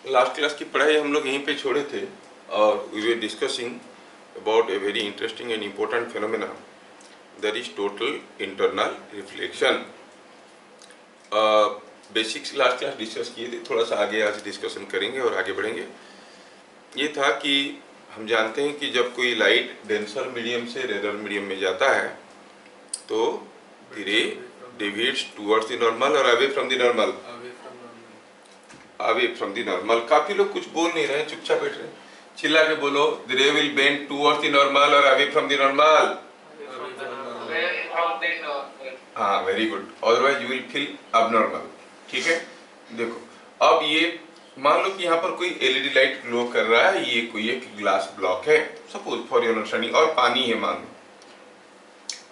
Last class की पढ़ाई हम लोग यहीं पे छोड़े थे और we were discussing about a very interesting and important phenomena that is total internal reflection. Basics last class discuss किए थे, थोड़ा सा आगे आज डिस्कशन करेंगे और आगे बढ़ेंगे। ये था कि हम जानते हैं कि जब कोई लाइट डेंसर मीडियम से रेयर मीडियम में जाता है तो रे डेविएट्स टुवर्ड्स द नॉर्मल और away from the normal. Away from the normal. काफी लोग कुछ बोल नहीं रहे हैं, चुपचाप बैठ रहे हैं। चिल्ला के बोलो, द रे will bend towards the normal और अवे फ्रॉम द नॉर्मल। हाँ, very good. Otherwise you will feel abnormal. ठीक है, देखो अब ये मान लो कि यहाँ पर कोई एलईडी लाइट ग्लो कर रहा है, ये कोई एक ग्लास ब्लॉक है सपोज फॉर योर अंडरस्टैंडिंग, और पानी है मान लो,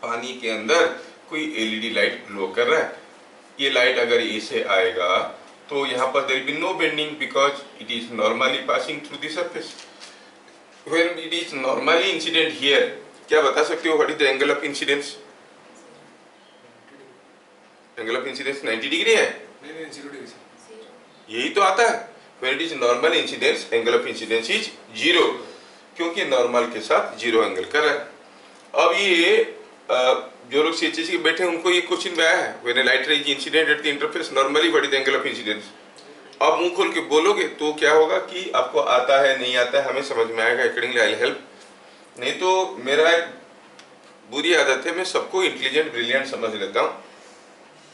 पानी के अंदर कोई एलईडी लाइट ग्लो कर रहा है। ये लाइट अगर ऐसे आएगा तो यहाँ पर there will be no bending because it is normally passing through the surface. When it is normally incident here, क्या बता सकते हो what is the angle of incidence? Angle of incidence 90 degree है? नहीं, 0 डिग्री। यही तो आता है। When it is normal incidence, angle of incidence is 0, क्योंकि नॉर्मल के साथ 0 एंगल कर रहा है। अब ये जो लोग सीएचएससी के बैठे हैं उनको ये क्वेश्चन में आया है, when a light ray is incident at the interface normally what is the angle of incidence? अब मुंह खोल के बोलोगे तो क्या होगा कि आपको आता है नहीं आता है, हमें समझ में आएगा, अकॉर्डिंगली आई विल हेल्प। नहीं तो मेरा एक बुरी आदत है, मैं सबको इंटेलिजेंट ब्रिलियंट समझ लेता हूँ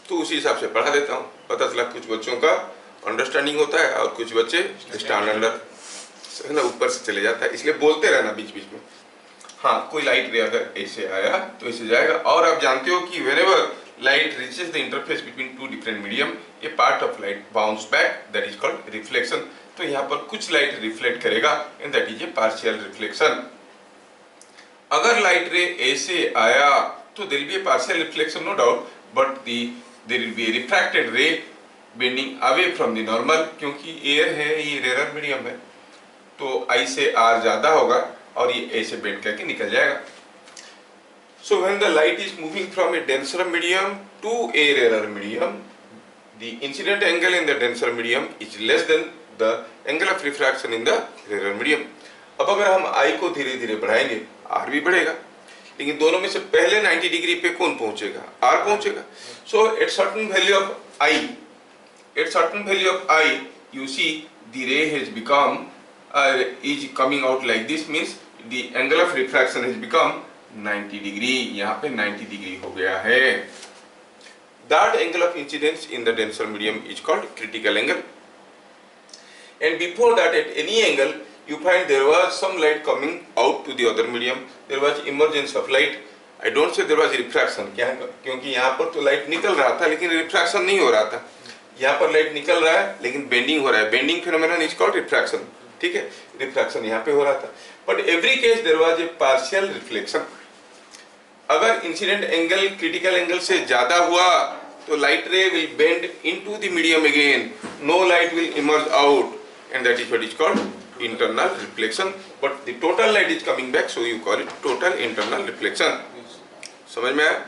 तो उसी हिसाब से पढ़ा देता हूँ। पता चला कुछ बच्चों का अंडरस्टैंडिंग होता है और कुछ बच्चे स्टैंडर्ड ना ऊपर से चले जाता है, इसलिए बोलते रहना बीच बीच में। हाँ, कोई लाइट रे अगर ऐसे आया तो ऐसे जाएगा। और आप जानते हो कि whenever light reaches the interface between two different medium, a part of light bounce back, that is called reflection। तो यहाँ पर कुछ लाइट रिफ्लेक्ट करेगा and that is a partial reflection। अगर लाइट रे ऐसे आया तो there will be a partial reflection no doubt, but there will be a refracted ray bending away from the normal, क्योंकि एयर है, ये रेयर मीडियम है तो आई से आर ज्यादा होगा और ये ऐसे बेंड करके निकल जाएगा। So when the light is moving from a denser medium to a rarer medium, the incident angle in the denser medium is less than the angle of refraction in the rarer medium। अब अगर हम I को धीरे धीरे बढ़ाएंगे, R भी बढ़ेगा, लेकिन दोनों में से पहले 90 डिग्री पे कौन पहुंचेगा? R पहुंचेगा। So at certain value of I, you see the ray has become is coming out like this, means the angle of refraction has become 90 degree. यहाँ पे 90 डिग्री हो गया है। That angle of incidence in the denser medium is called critical angle। And before that, at any angle, you find there was some light coming out to the other medium. There was emergence of light। I don't say there was refraction, क्या? क्योंकि यहाँ पर तो light निकल रहा था लेकिन refraction नहीं हो रहा था। यहाँ पर लाइट निकल रहा है लेकिन बेंडिंग हो रहा है। Bending phenomenon is called refraction. ठीक है, रिफ्रैक्शन यहाँ पे हो रहा था, but every case there was a partial reflection. अगर इंसिडेंट एंगल क्रिटिकल एंगल से ज्यादा हुआ तो light ray will bend into the medium again, no light will emerge out, and that is what is called internal reflection. But the total light is coming back, so you call it total internal reflection. समझ में आया?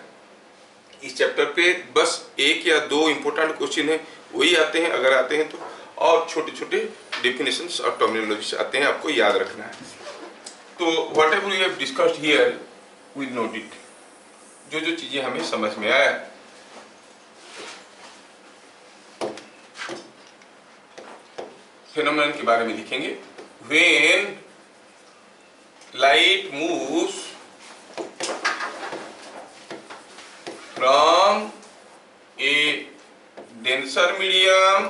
इस chapter पे बस एक या दो important question है, वही आते हैं अगर आते हैं तो, और छोटे छोटे डेफिनेशंस और टर्मिनोलॉजीज आते हैं, आपको याद रखना है। तो whatever we have discussed here we note it, जो जो चीजें हमें समझ में आया। फेनोमेनन के बारे में लिखेंगे। When light moves from a denser medium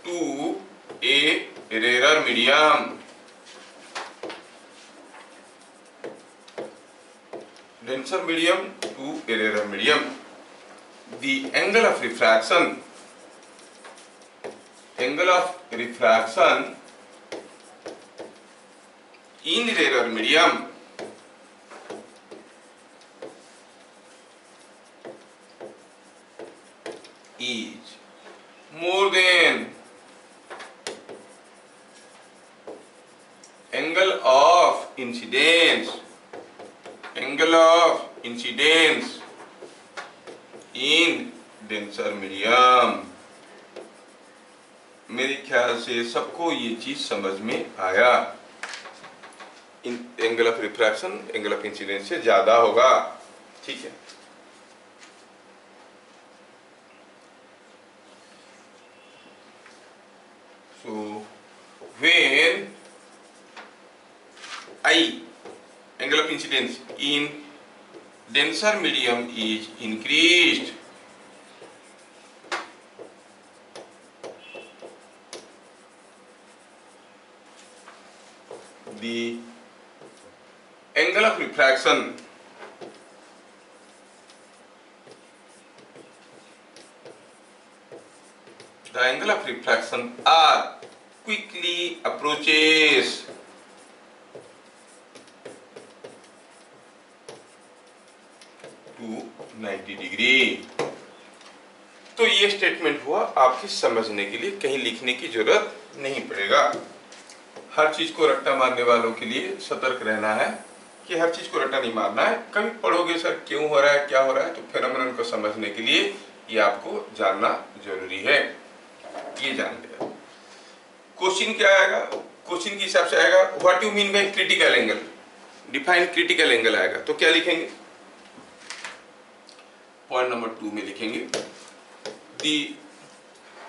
to a rarer medium, denser medium to a rarer medium, the angle of refraction in rarer medium is more than angle of incidence in denser medium. मेरे ख्याल से सबको ये चीज समझ में आया। Angle of refraction angle of incidence से ज्यादा होगा, ठीक है। So when I, angle of incidence in denser medium is increased, the angle of refraction are quickly approaches to 90 degree. तो ये स्टेटमेंट हुआ आपके समझने के लिए, कहीं लिखने की जरूरत नहीं पड़ेगा। हर चीज को रट्टा मारने वालों के लिए सतर्क रहना है कि हर चीज को रट्टा नहीं मारना है। कभी पढ़ोगे सर क्यों हो रहा है, क्या हो रहा है, तो फेनोमेनन को समझने के लिए ये आपको जानना जरूरी है। ये जान लिया। क्वेश्चन क्या आएगा, क्वेश्चन के हिसाब से आएगा what you mean by critical angle, define critical angle आएगा। तो क्या लिखेंगे, पॉइंट नंबर 2 में लिखेंगे दी,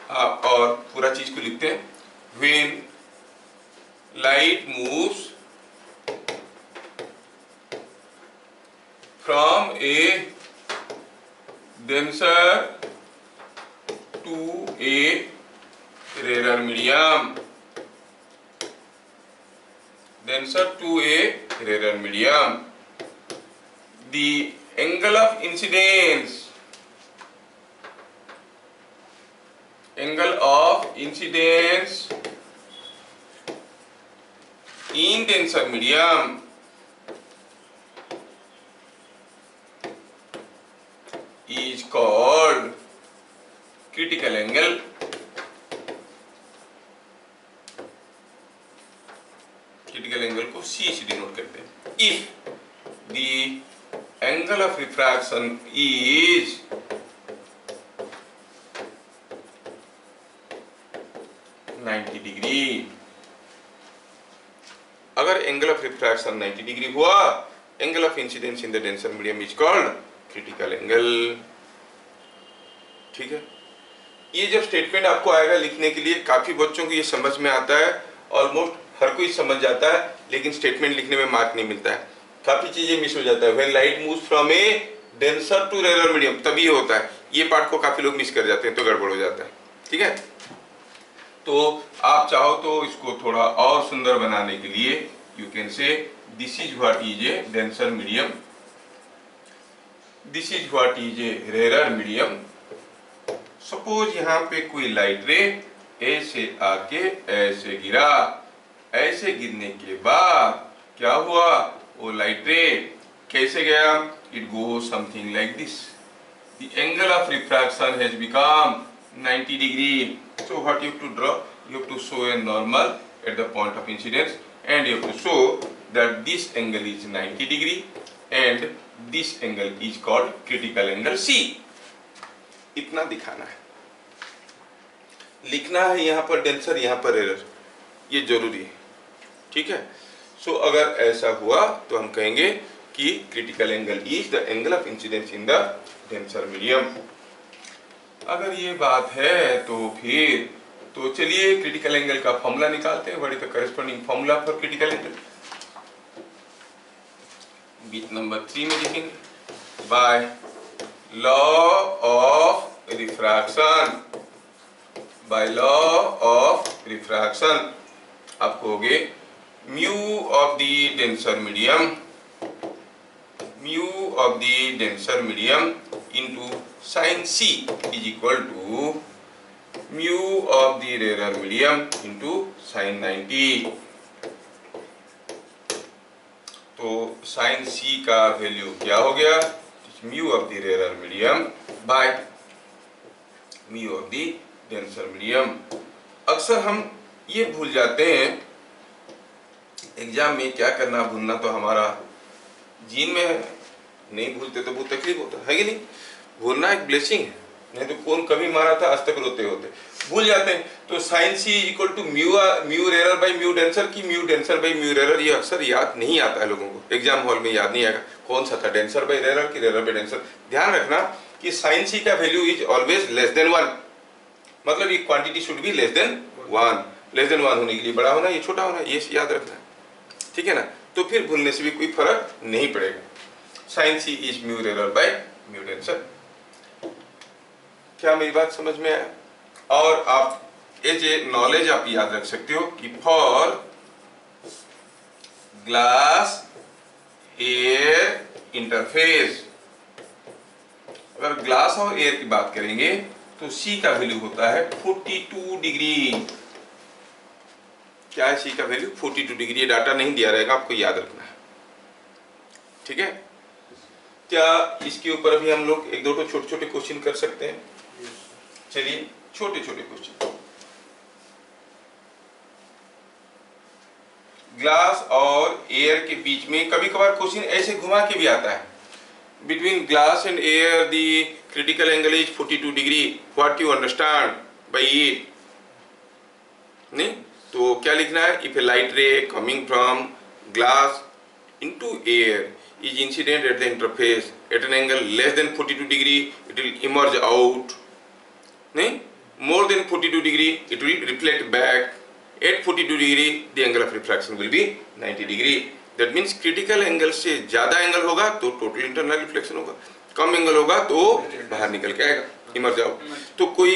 और पूरा चीज को लिखते हैं, when light moves from A denser to a rarer medium, denser to a rarer medium, the angle of incidence, angle of incidence in denser medium is called critical angle. Critical angle को C से denote करते हैं। If the angle of refraction is degree, अगर angle of refraction 90 degree हुआ, angle of incidence in the denser medium is called critical angle. ठीक है, ये जब स्टेटमेंट आपको आएगा लिखने के लिए, काफी बच्चों को ये समझ में आता है, ऑलमोस्ट हर कोई समझ जाता है, लेकिन स्टेटमेंट लिखने में मार्क नहीं मिलता है, काफी चीजें मिस हो जाता है। When light moves from a denser to rarer medium, तभी होता है, ये पार्ट को काफी लोग मिस कर जाते हैं, तो गड़बड़ हो जाता है। ठीक है, तो आप चाहो तो इसको थोड़ा और सुंदर बनाने के लिए you can say this is what is a denser medium, this is what is a rarer medium. Suppose यहाँ पे कोई लाइट रे ए से आके ऐसे गिरा, ऐसे गिरने के बाद क्या हुआ, वो लाइट रे कैसे गया, it go something like this, the angle of refraction has become 90 degree. So what you have to draw? You have to show a normal at the point of incidence, and you have to show that this angle is 90 degree and this angle is called critical angle C. इतना दिखाना है, लिखना है, यहाँ पर denser, यहाँ पर error, ये जरूरी है। ठीक है, सो अगर ऐसा हुआ तो हम कहेंगे कि critical angle is the angle of incidence in the denser medium. अगर ये बात है तो फिर तो चलिए क्रिटिकल एंगल का फॉर्मूला निकालते हैं। What is the corresponding formula for critical angle, bit number 3 में लिखेंगे, by law of refraction, by law of refraction आपको हो गए mu of the denser medium, mu of the denser medium into sin C is equal to mu of the rarer medium into sin 90। तो sin C का value क्या हो गया, mu of the rarer medium by mu of the denser medium। अक्सर हम ये भूल जाते हैं, एग्जाम में क्या करना भूलना तो हमारा जीन में है, नहीं भूलते तो बहुत तकलीफ होता है कि नहीं। भूलना एक ब्लेसिंग है, नहीं तो कौन कभी मारा था आज तक रोते होते, भूल जाते हैं। तो sine C equal to mu rarer by mu denser की mu denser by mu rarer, ये अक्सर याद नहीं आता है लोगों को, एग्जाम हॉल में याद नहीं आएगा कौन सा था, डेंसर बाई रेरर की रेरर बाई डेंसर। ध्यान रखना कि साइन सी का value is always less than 1, मतलब ये quantity should be less than 1, less than 1 होने के लिए बड़ा होना, ये छोटा होना, ये याद रखना, ठीक है ना। तो फिर भूलने से भी कोई फर्क नहीं पड़ेगा। Sine C is mu rarer by mu denser. क्या मेरी बात समझ में आया? और आप एज ए नॉलेज आप याद रख सकते हो कि फॉर ग्लास एयर इंटरफेस, अगर ग्लास और एयर की बात करेंगे तो सी का वैल्यू होता है 42 डिग्री। क्या है सी का वैल्यू? 42 डिग्री। ये डाटा नहीं दिया रहेगा, आपको याद रखना है, ठीक है। क्या इसके ऊपर भी हम लोग एक दो छोटे छोटे क्वेश्चन कर सकते हैं? चलिए छोटे छोटे क्वेश्चन। ग्लास और एयर के बीच में कभी कभार क्वेश्चन ऐसे घुमा के भी आता है, between glass and air the critical angle is 42 degree, what you understand by it? नहीं तो क्या लिखना है? If A light ray coming from glass into air is incident at the interface at an angle less than 42 degree, it will emerge out. नहीं, more than 42 degree it will reflect back. At 42 degree the angle of refraction will be 90 degree. That means critical angle से ज़्यादा angle होगा तो total internal reflection होगा, कम angle होगा तो बाहर निकल के आएगा, इमर्ज आउट। तो कोई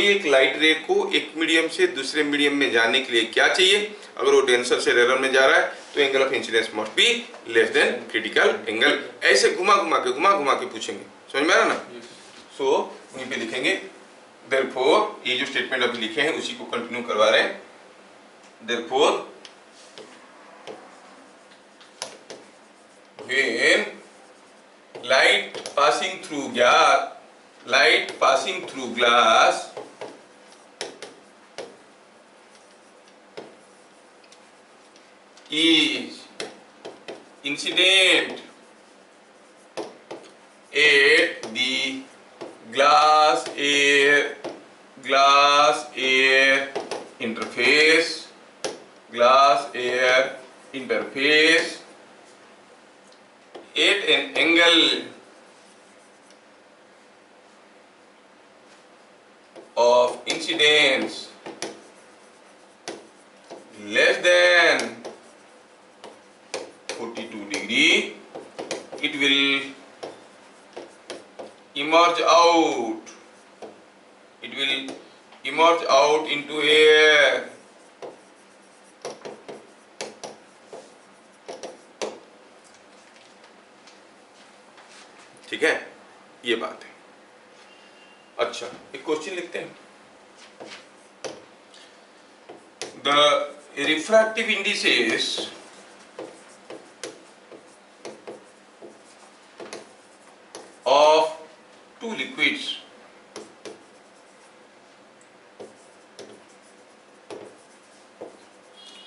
एक लाइट रे को एक मीडियम से दूसरे मीडियम में जाने के लिए क्या चाहिए? अगर वो डेंसर से रेरर में जा रहा है तो angle of incidence must be less than critical angle. ऐसे घुमा घुमा के पूछेंगे, समझ में आ रहा ना? सो वहीं पे लिखेंगे देयरफॉर, ये जो स्टेटमेंट अभी लिखे हैं उसी को कंटिन्यू करवा रहे हैं। Therefore when light passing through glass is incident at the glass air interface at an angle of incidence less than 42 degree, it will emerge out into air. ठीक है, ये बात है। अच्छा, एक क्वेश्चन लिखते हैं। The refractive indices of two liquids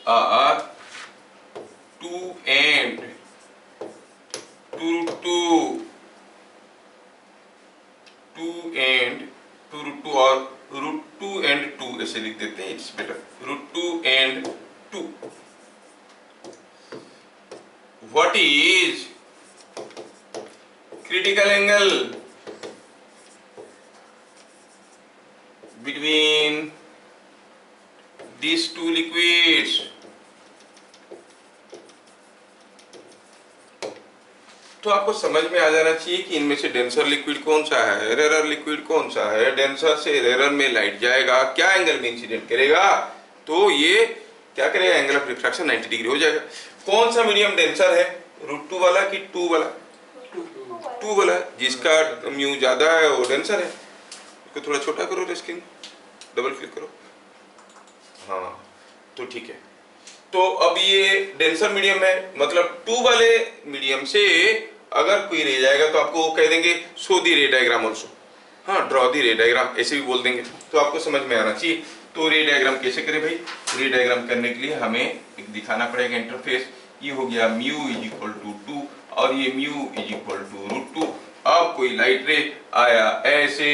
are 2 and 2√2 और √2 and 2 ऐसे लिख देते हैं, it's better, √2 and 2। What is critical angle between these two liquids? तो आपको समझ में आ जाना चाहिए कि इनमें से डेंसर लिक्विड कौन सा है, रेरर लिक्विड कौन सा है। डेंसर से रेरर में लाइट जाएगा, क्या एंगल में इंसिडेंट करेगा? तो ये क्या करेगा? एंगल ऑफ रिफ्रैक्शन 90 डिग्री हो जाएगा। कौन सा मीडियम डेंसर है? √2 वाला कि 2 वाला? 2 वाला। जिसका म्यू ज्यादा है वो डेंसर है। इसको थोड़ा छोटा करो, स्क्रीन डबल क्लिक करो, हाँ तो ठीक है। तो अब ये डेंसर मीडियम है, मतलब 2 वाले मीडियम से अगर कोई रे जाएगा तो आपको कह देंगे शो दी रे डायग्राम ऑल्सो, हाँ ड्रॉ दी रे डायग्राम ऐसे भी बोल देंगे, तो आपको समझ में आना चाहिए। तो रे डायग्राम कैसे करें भाई? रे डायग्राम करने के लिए हमें एक दिखाना पड़ेगा इंटरफेस। ये हो गया म्यू इज इक्वल टू 2 और ये म्यू इज इक्वल टू √2। अब अब कोई लाइट रे आया ऐसे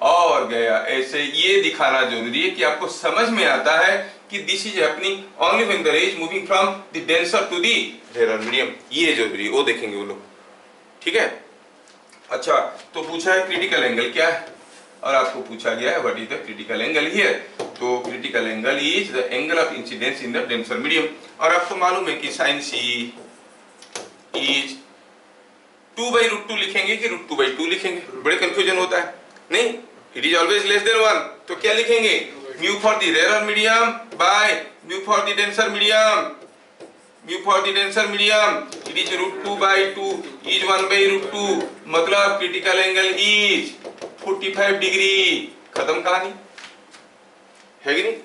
और गया ऐसे, ये दिखाना जरूरी है कि आपको समझ में आता है कि this is happening only when the ray is moving from the denser to the rarer medium, ये जरूरी है, वो देखेंगे वो लोग, ठीक है। अच्छा, तो पूछा है क्रिटिकल एंगल क्या है, और आपको पूछा गया है what is the critical angle here. तो critical angle is the angle of incidence in the denser medium, और आपको मालूम है कि साइन सी इज 2/√2 लिखेंगे कि √2/2 लिखेंगे, बड़े कंफ्यूजन होता है, नहीं, it is always less than 1, तो क्या लिखेंगे, mu for the rarer medium by mu for the denser medium, mu for the denser medium it is √2/2 is 1/√2, मतलब क्रिटिकल एंगल इज 45 डिग्री, खत्म कहानी है कि नहीं,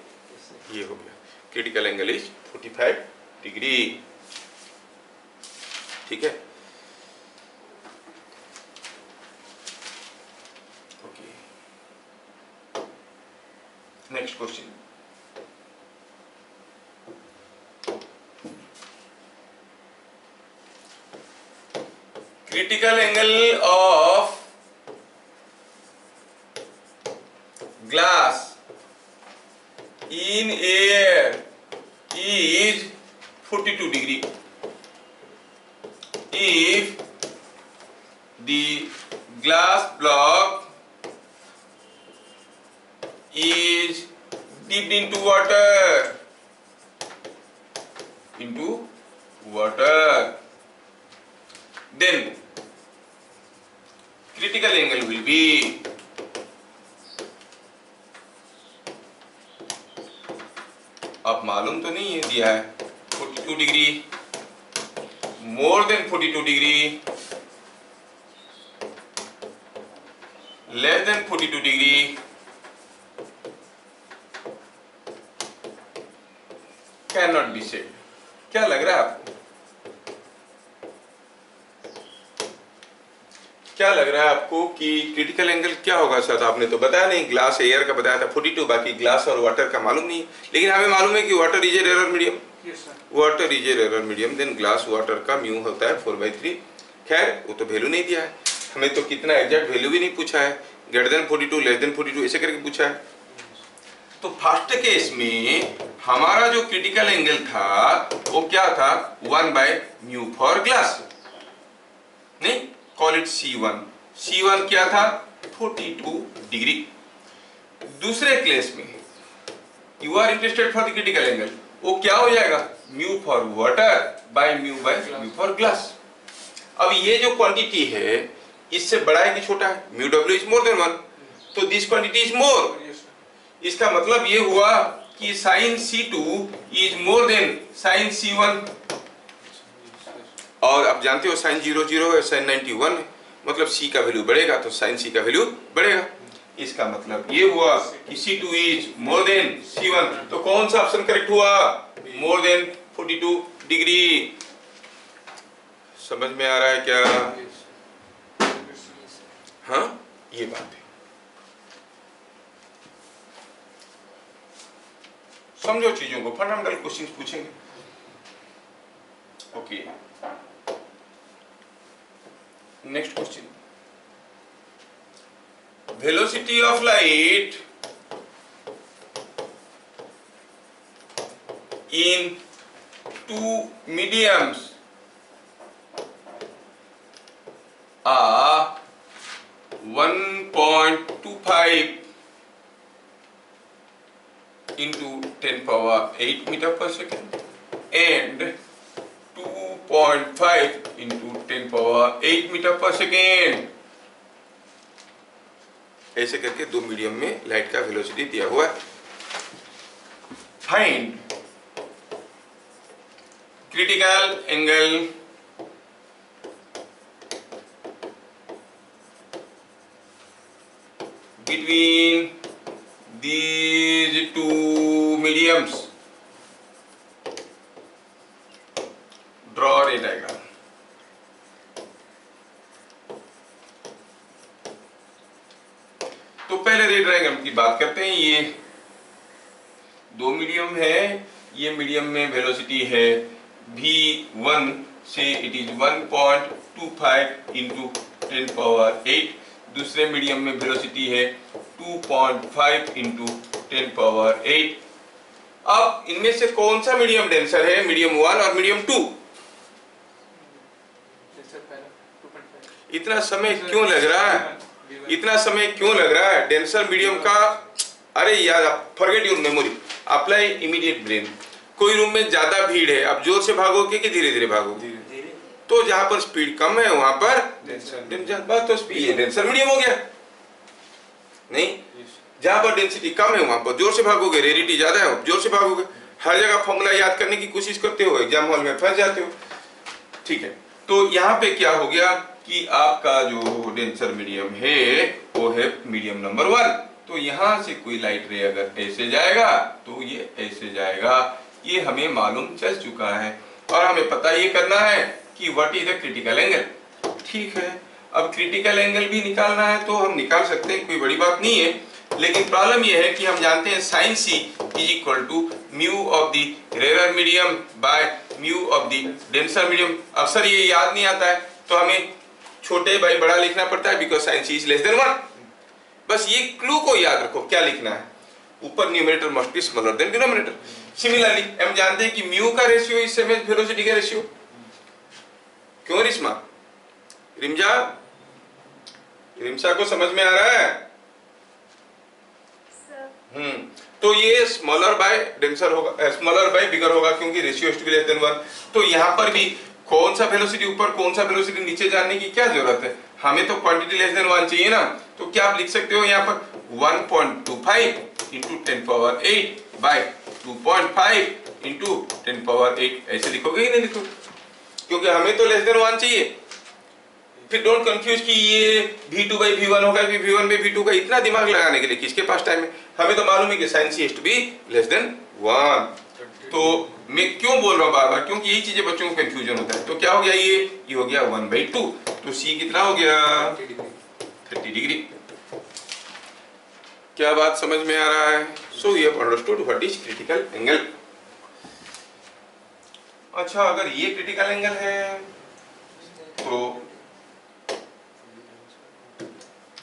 ये हो गया, क्रिटिकल एंगल इज 45 डिग्री, ठीक है। Okay, next question, critical angle of glass in air is 42 degree if the glass block is dipped into water, then critical angle will be अब मालूम तो नहीं है, दिया है 42 degree, more than 42 degree, less than 42 degree, can not be said. क्या लग रहा है आपको, क्या लग रहा है आपको कि क्रिटिकल एंगल क्या होगा? शायद आपने तो बताया नहीं, ग्लास एयर का बताया था 42, बाकी ग्लास और वाटर का मालूम नहीं, लेकिन हमें मालूम है कि water is a rarer medium, water is a rarer medium, then glass water का म्यू होता है 4/3। खैर वो तो वैल्यू नहीं दिया है हमें, तो कितना एग्जैक्ट वैल्यू भी नहीं पूछा है, ग्रेटर देन 42 लेस देन 42 ऐसे करके पूछा है। तो फर्स्ट केस में हमारा जो क्रिटिकल एंगल था वो क्या था, 1/μ फॉर ग्लास, नहीं, कॉल इट C1, C1 क्या था 42 डिग्री। दूसरे केस में you are interested for the critical angle, वो क्या हो जाएगा, mu for water by mu for glass. अब ये जो क्वांटिटी है इससे बड़ा है कि छोटा है, mu W is more then 1, तो दिस क्वांटिटी इज मोर, इसका मतलब ये हुआ कि sine C2 is more than sine C1, और आप जानते हो साइन 0 0 है, साइन 91 है, मतलब C का वैल्यू बढ़ेगा तो साइन C का वैल्यू बढ़ेगा, इसका मतलब ये हुआ कि C2 is more then C1, तो कौन सा ऑप्शन करेक्ट हुआ, मोर देन 42 डिग्री। समझ में आ रहा है क्या? हाँ, ये बात है, समझो चीजों को, फंडामेंटल क्वेश्चंस पूछेंगे। Okay, next question, velocity of light in two mediums are 1.25 into 10⁸ meter per second and 2.5 into 10⁸ meter per second, ऐसे करके दो मीडियम में लाइट का वेलोसिटी दिया हुआ है। Find critical angle between these two mediums. Draw a ray diagram. तो पहले रे डायग्राम की बात करते हैं। ये दो मीडियम है, ये मीडियम में वेलोसिटी है v1 से इट इज 1.25 into 10 पावर 8, दूसरे मीडियम में वेलोसिटी है 2.5 इंटू 10 पावर 8। अब इनमें से कौन सा मीडियम डेंसर है, मीडियम 1 और मीडियम 2? इतना समय क्यों लग रहा है, इतना समय क्यों लग रहा है? डेंसर मीडियम का, अरे यार forget your memory, apply immediate brain. कोई रूम में ज्यादा भीड़ है, आप जोर से भागोगे कि धीरे धीरे भागोगे? तो जहां पर स्पीड कम है वहां पर डेंसर, बस तो स्पीड डेंसर मीडियम हो गया। नहीं, जहां पर डेंसिटी कम है वहां पर जोर से भागोगे, रेरिटी ज्यादा है जोर से भागोगे। हर जगह फॉर्मूला याद करने की कोशिश करते हो, एग्जाम हॉल में फंस जाते हो। ठीक है, तो यहाँ पे क्या हो गया कि आपका जो डेंसर मीडियम है वो है मीडियम नंबर 1। तो यहाँ से कोई लाइट रे अगर ऐसे जाएगा तो ये ऐसे जाएगा, ये हमें मालूम चल चुका है। और हमें पता ये करना है कि what is the critical angle. ठीक है, अब क्रिटिकल एंगल भी निकालना है तो हम निकाल सकते हैं, कोई बड़ी बात नहीं है। लेकिन प्रॉब्लम ये है कि हम जानते हैं sine C is equal to mu of the rarer medium by mu of the denser medium. अक्सर ये याद नहीं आता है तो हमें छोटे बाई बड़ा लिखना पड़ता है, because sine C is less than 1। बस ये क्लू को याद रखो, क्या लिखना है, ऊपर numerator must be smaller than denominator. Similarly हम जानते हैं कि म्यू का ratio is same as velocity का रेशियो। क्यों रिश्मा, रिमशा को समझ में आ रहा है? तो ये स्मॉलर बाय डेंसर होगा, स्मॉलर बाय बिगर होगा, क्योंकि ratio is to be less than 1। तो यहाँ पर भी कौन सा वेलोसिटी ऊपर कौन सा वेलोसिटी नीचे जानने की क्या जरूरत है, हमें तो क्वांटिटी लेस देन 1 चाहिए ना। तो क्या आप लिख सकते हो यहाँ पर 1.25 into 10 power 8 by 2.5 into 10 power 8, ऐसे लिखोगे ही नहीं लिखोगे, क्योंकि हमें तो लेस देन 1 चाहिए। फिर डोंट कंफ्यूज कि ये v2 बाई v1 होगा कि v1 बाई v2 का, इतना दिमाग लगाने के लिए किसके पास टाइम है? हमें तो मालूम है कि sine C to be less than 1। तो मैं क्यों बोल रहा हूँ बार बार, क्योंकि यही चीजें बच्चों को कंफ्यूजन होता है। तो क्या हो गया, ये हो गया 1/2, तो c कितना हो गया 30 डिग्री। क्या बात समझ में आ रहा है? So we have understood what is critical angle. अच्छा, अगर ये क्रिटिकल एंगल है तो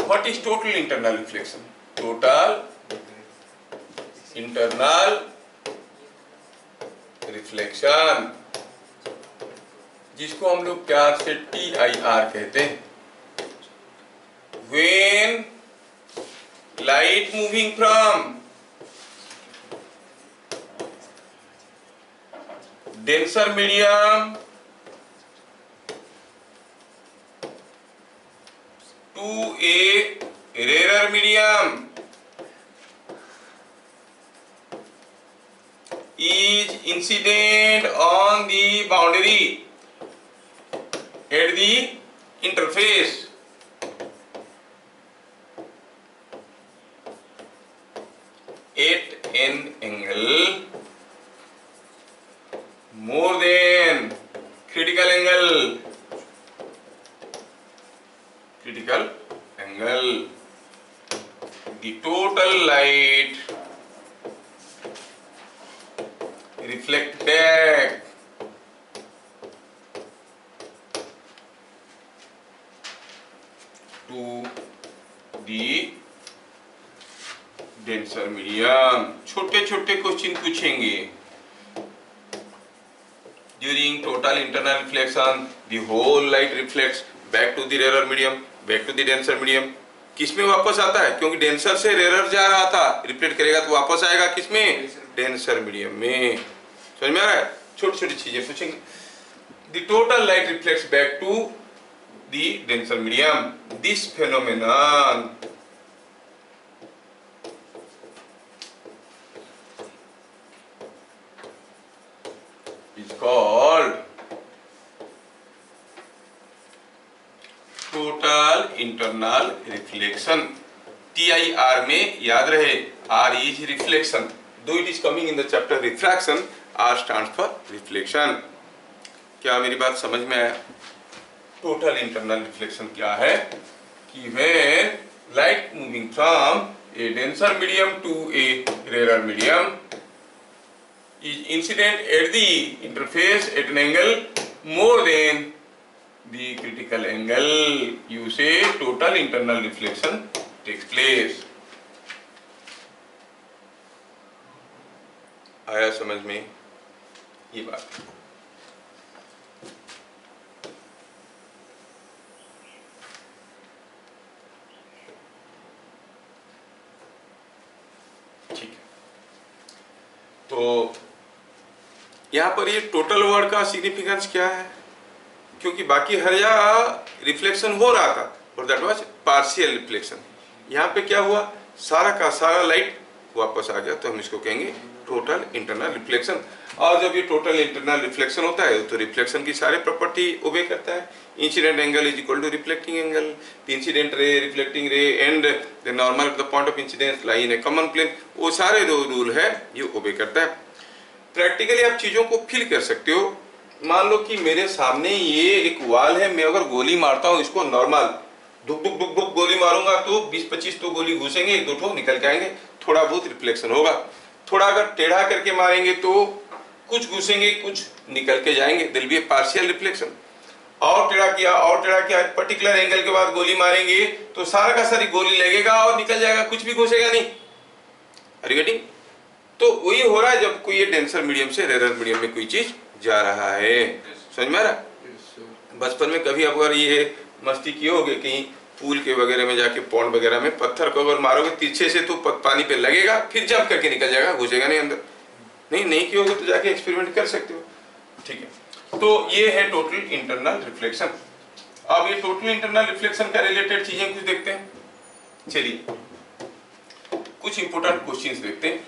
what is total internal reflection? Total internal reflection, जिसको हम लोग प्यार से TIR कहते हैं। When light moving from denser medium to a rarer medium is incident on the boundary at the interface at an angle more than critical angle the total light reflect back to the denser medium। छोटे छोटे question पूछेंगे during total internal reflection the whole light reflects back to the rarer medium, back to the denser medium। किसमें वापस आता है, क्योंकि denser से rare जा रहा था, रिफ्लेक्ट करेगा तो वापस आएगा किसमें, डेंसर मीडियम में। समझ में आ रहा है? छोटी छोटी चीजें पूछेंगे। The total light reflects back to the denser medium. This phenomenon is called total internal reflection. TIR में याद रहे R is reflection, though it is coming in the chapter refraction, R stands for reflection. क्या मेरी बात समझ में आया? Total internal reflection क्या है कि when light moving from a denser medium to a rarer medium is incident at the interface at an angle more than the critical angle, you say total internal reflection takes place. आया समझ में ये बात? ठीक है, तो यहां पर ये टोटल वर्ड का सिग्निफिकेंस क्या है? क्योंकि बाकी हर जगह रिफ्लेक्शन हो रहा था और दैट वाज पार्शियल रिफ्लेक्शन। यहाँ पे क्या हुआ, सारा का सारा लाइट वापस आ गया, तो हम इसको कहेंगे टोटल इंटरनल रिफ्लेक्शन। और जब ये टोटल इंटरनल रिफ्लेक्शन होता है तो रिफ्लेक्शन की सारे प्रॉपर्टी ओबे करता है। Incident angle is equal to reflecting angle, the incident ray, reflecting ray and the normal the point of incidence lie in a common plane, वो सारे जो रूल है ये ओबे करता है। प्रैक्टिकली आप चीजों को फील कर सकते हो। मान लो कि मेरे सामने ये एक वाल है, मैं अगर गोली मारता हूँ इसको नॉर्मल दुक दुक दुक दुक गोली मारूंगा तो 20-25 तो गोली घुसेंगे, 1-2 ठो निकल के आएंगे, थोड़ा बहुत रिफ्लेक्शन होगा। थोड़ा अगर टेढ़ा करके मारेंगे तो कुछ घुसेंगे कुछ निकल के जाएंगे, दिल भी पार्शियल रिफ्लेक्शन। और टेढ़ा किया पर्टिकुलर एंगल के बाद गोली मारेंगे तो सारा का सारी गोली लगेगा और निकल जाएगा, कुछ भी घुसेगा नहीं। Are you getting? तो वही हो रहा है जब कोई डेंसर मीडियम से रेयर मीडियम में कोई चीज जा रहा है। समझ में आ रहा? बचपन में कभी अगर ये मस्ती किए होगे कहीं पूल के वगैरह में जाके, पॉन्ड वगैरह में पत्थर को अगर मारोगे तिरछे से तो पानी पे लगेगा, फिर जंप करके निकल जाएगा, घुसेगा नहीं अंदर। नहीं किए होगे तो जाके एक्सपेरिमेंट कर सकते हो। ठीक है, तो ये है टोटल इंटरनल रिफ्लेक्शन। अब ये टोटल इंटरनल रिफ्लेक्शन का रिलेटेड चीजें कुछ देखते हैं। चलिए कुछ इंपोर्टेंट क्वेश्चंस देखते हैं।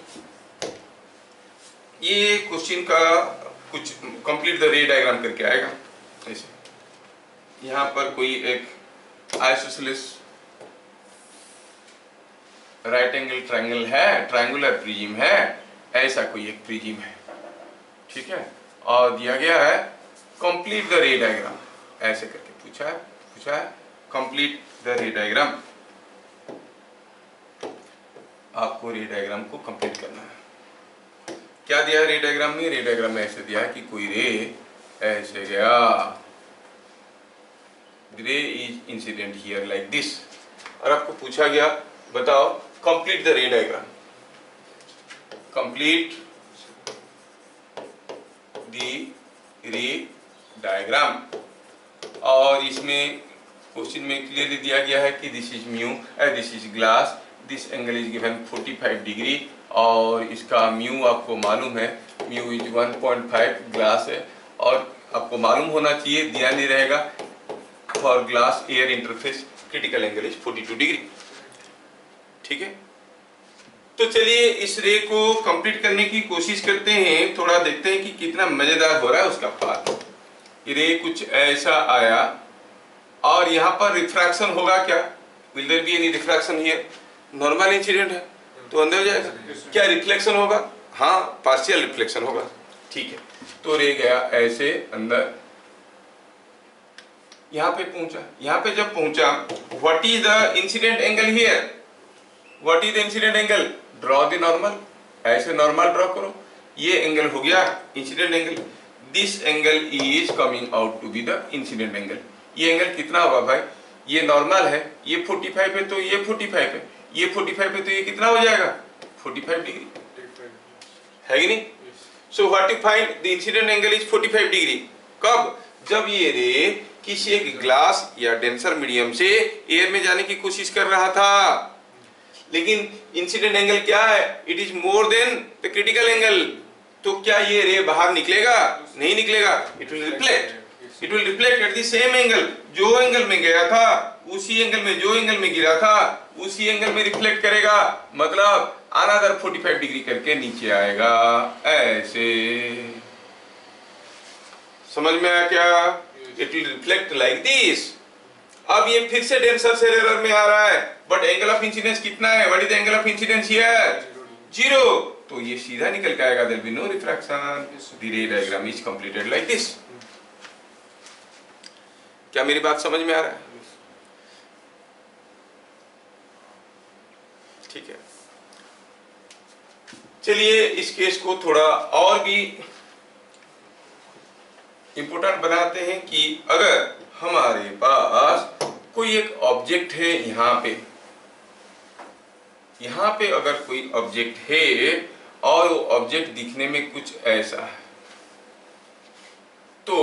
ये क्वेश्चन का कुछ कंप्लीट द रे डायग्राम करके आएगा। ऐसे यहाँ पर कोई एक आइसोसेलेस राइट एंगल ट्रायंगल है, ट्रायंगुलर प्रिज्म है, ऐसा कोई एक प्रिज्म है, ठीक है, और दिया गया है कंप्लीट द रे डायग्राम, ऐसे करके पूछा है कंप्लीट द रे डायग्राम। आपको रे डायग्राम को कंप्लीट करना है। क्या दिया है रे डायग्राम में? रे डायग्राम में ऐसे दिया है कि कोई रे ऐसे गया, रे is incident here like this, और आपको पूछा गया बताओ complete the ray diagram, complete the ray diagram. और इसमें क्वेश्चन में क्लियरली दिया गया है कि this is mu, this is glass, this angle is given 45 degree, और इसका म्यू आपको मालूम है, म्यू इज 1.5, ग्लास है, और आपको मालूम होना चाहिए, दिया नहीं रहेगा, for glass air interface critical angle is 42 degree. ठीक है, तो चलिए इस रे को कंप्लीट करने की कोशिश करते हैं, थोड़ा देखते हैं कि कितना मजेदार हो रहा है उसका पाथ। रे कुछ ऐसा आया और यहाँ पर रिफ्रैक्शन होगा क्या? Will there be any refraction here? Normal incident है तो अंदर जाएगा। क्या रिफ्लेक्शन होगा? हाँ, पार्शियल रिफ्लेक्शन होगा। ठीक है, तो रे गया ऐसे अंदर, यहाँ पे पहुंचा। यहाँ पे जब पहुंचा, what is the incident angle here? What is the incident angle? Draw the normal, ऐसे नॉर्मल ड्रॉ करो, ये एंगल हो गया incident angle. This angle is coming out to be the incident angle. ये एंगल कितना होगा भाई? ये नॉर्मल है, ये 45 है तो ये 45 है, ये 45 है तो ये कितना हो जाएगा? 45 डिग्री है कि नहीं? So what you find the incident angle is 45 degree. कब? जब ये रे किसी एक ग्लास या डेंसर मीडियम से एयर में जाने की कोशिश कर रहा था, लेकिन इंसिडेंट एंगल क्या है? It is more then the critical angle. तो क्या ये रे बाहर निकलेगा? नहीं निकलेगा, it will reflect, it will reflect at the same angle. जो एंगल में गया था उसी एंगल में, जो एंगल में गिरा था उसी एंगल में रिफ्लेक्ट करेगा, मतलब अनदर 45 डिग्री करके नीचे आएगा, ऐसे। समझ में आया क्या? It will reflect like this. अब ये फिर से डेंसर से रेयर में आ रहा है, बट एंगल ऑफ इंसिडेंस कितना है? What is the angle of incidence here? 0। तो ये सीधा निकल के आएगा, there will be no refraction. The ray diagram is completed like this. क्या मेरी बात समझ में आ रहा है? ठीक है, चलिए इस केस को थोड़ा और भी इंपोर्टेंट बनाते हैं कि अगर हमारे पास कोई एक ऑब्जेक्ट है यहाँ पे अगर कोई ऑब्जेक्ट है और वो ऑब्जेक्ट दिखने में कुछ ऐसा है, तो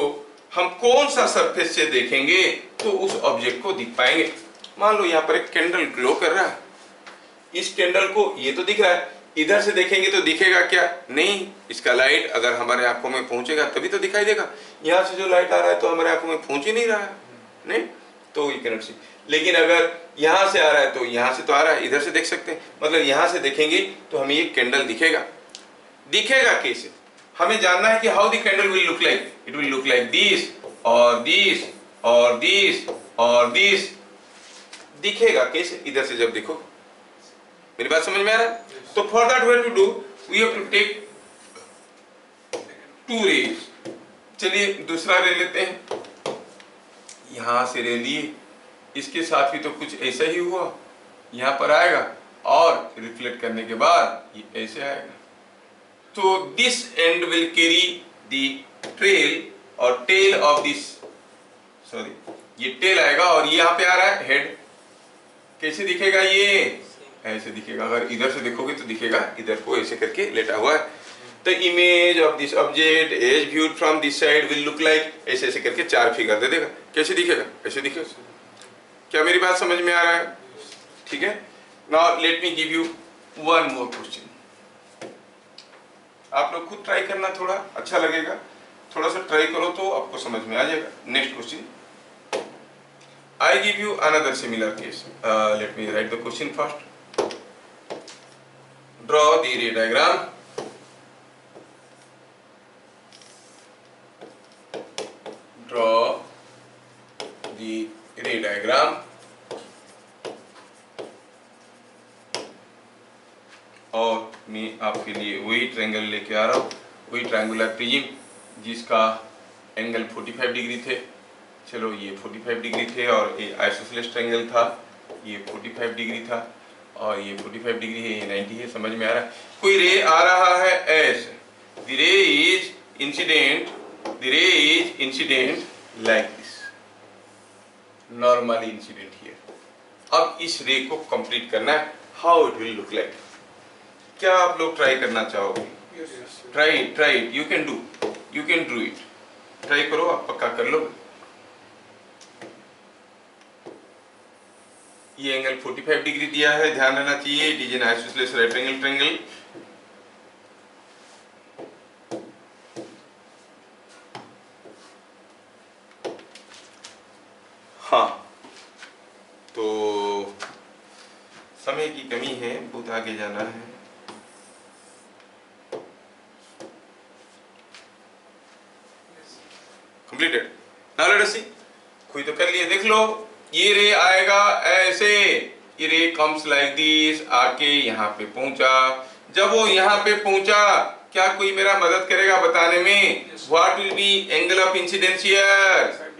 हम कौन सा सरफेस से देखेंगे तो उस ऑब्जेक्ट को दिख पाएंगे। मान लो यहाँ पर एक कैंडल ग्लो कर रहा है, इस कैंडल को ये तो दिख रहा है, इधर से देखेंगे तो दिखेगा क्या? नहीं, इसका लाइट अगर हमारे आंखों में पहुंचेगा तभी तो दिखाई देगा। यहाँ से जो लाइट आ रहा है तो हमारे आंखों में पहुंच ही नहीं रहा है, नहीं तो ये कैनट सी। लेकिन अगर यहाँ से आ रहा है तो यहाँ से तो आ रहा है, इधर से देख सकते हैं, मतलब यहाँ से देखेंगे तो हमें ये कैंडल दिखेगा। दिखेगा कैसे? हमें जानना है कि how the candle will look like. It will look like this और दिस और दिस और दिस। दिखेगा कैसे? इधर से जब देखो। मेरी बात समझ में आ रहा है? तो for that we have to do, we have to take two rays. चलिए दूसरा रे लेते हैं, यहां से रे लिए, इसके साथ भी तो कुछ ऐसा ही हुआ, यहां पर आएगा और रिफ्लेक्ट करने के बाद ये ऐसे आएगा। तो this and will carry the trail और टेल ऑफ दिस, सॉरी ये टेल आएगा और ये यहाँ पे आ रहा है हेड। कैसे दिखेगा? ये ऐसे दिखेगा। अगर इधर से देखोगे तो दिखेगा इधर को ऐसे करके लेटा हुआ है। The image of this object as viewed from this side will look like, ऐसे ऐसे करके 4 फिगर दे देगा। कैसे दिखेगा? ऐसे दिखेगा। क्या मेरी बात समझ में आ रहा है? ठीक है। Now let me give you one more question. आप लोग खुद ट्राई करना, थोड़ा अच्छा लगेगा, थोड़ा सा ट्राई करो तो आपको समझ में आ जाएगा। Next question, I give you another similar case. Let me write the question first. Draw the ray diagram. Draw the ray diagram. और मैं आपके लिए वही ट्रायंगल लेके आ रहा हूँ, वही ट्रायंगुलर प्रिज्म जिसका एंगल 45 डिग्री थे। चलो ये 45 डिग्री थे और ये आइसोसेलेस ट्रायंगल था, ये 45 डिग्री था और ये 45 डिग्री है, ये 90 है। समझ में आ रहा है? कोई रे आ रहा है ऐसे, the ray is incident like this, normally incident here. अब इस रे को कंप्लीट करना है, how it will look like. क्या आप लोग ट्राई करना चाहोगे? Try it, you can do it. Try करो, आप पक्का कर लो। ये एंगल 45 डिग्री दिया है, ध्यान रहना चाहिए। It is an isosceles right angle triangle. हाँ, तो समय की कमी है, बहुत आगे जाना है। कंप्लीटेड। नाउ लेट अस सी। कोई तो कर लिए, देख लो। ये रे आएगा ऐसे, ये रे कम्स लाइक दिस, आके यहाँ पे पहुंचा। जब वो यहाँ पे पहुंचा, क्या कोई मेरा मदद करेगा बताने में? What will B angle of incidence here?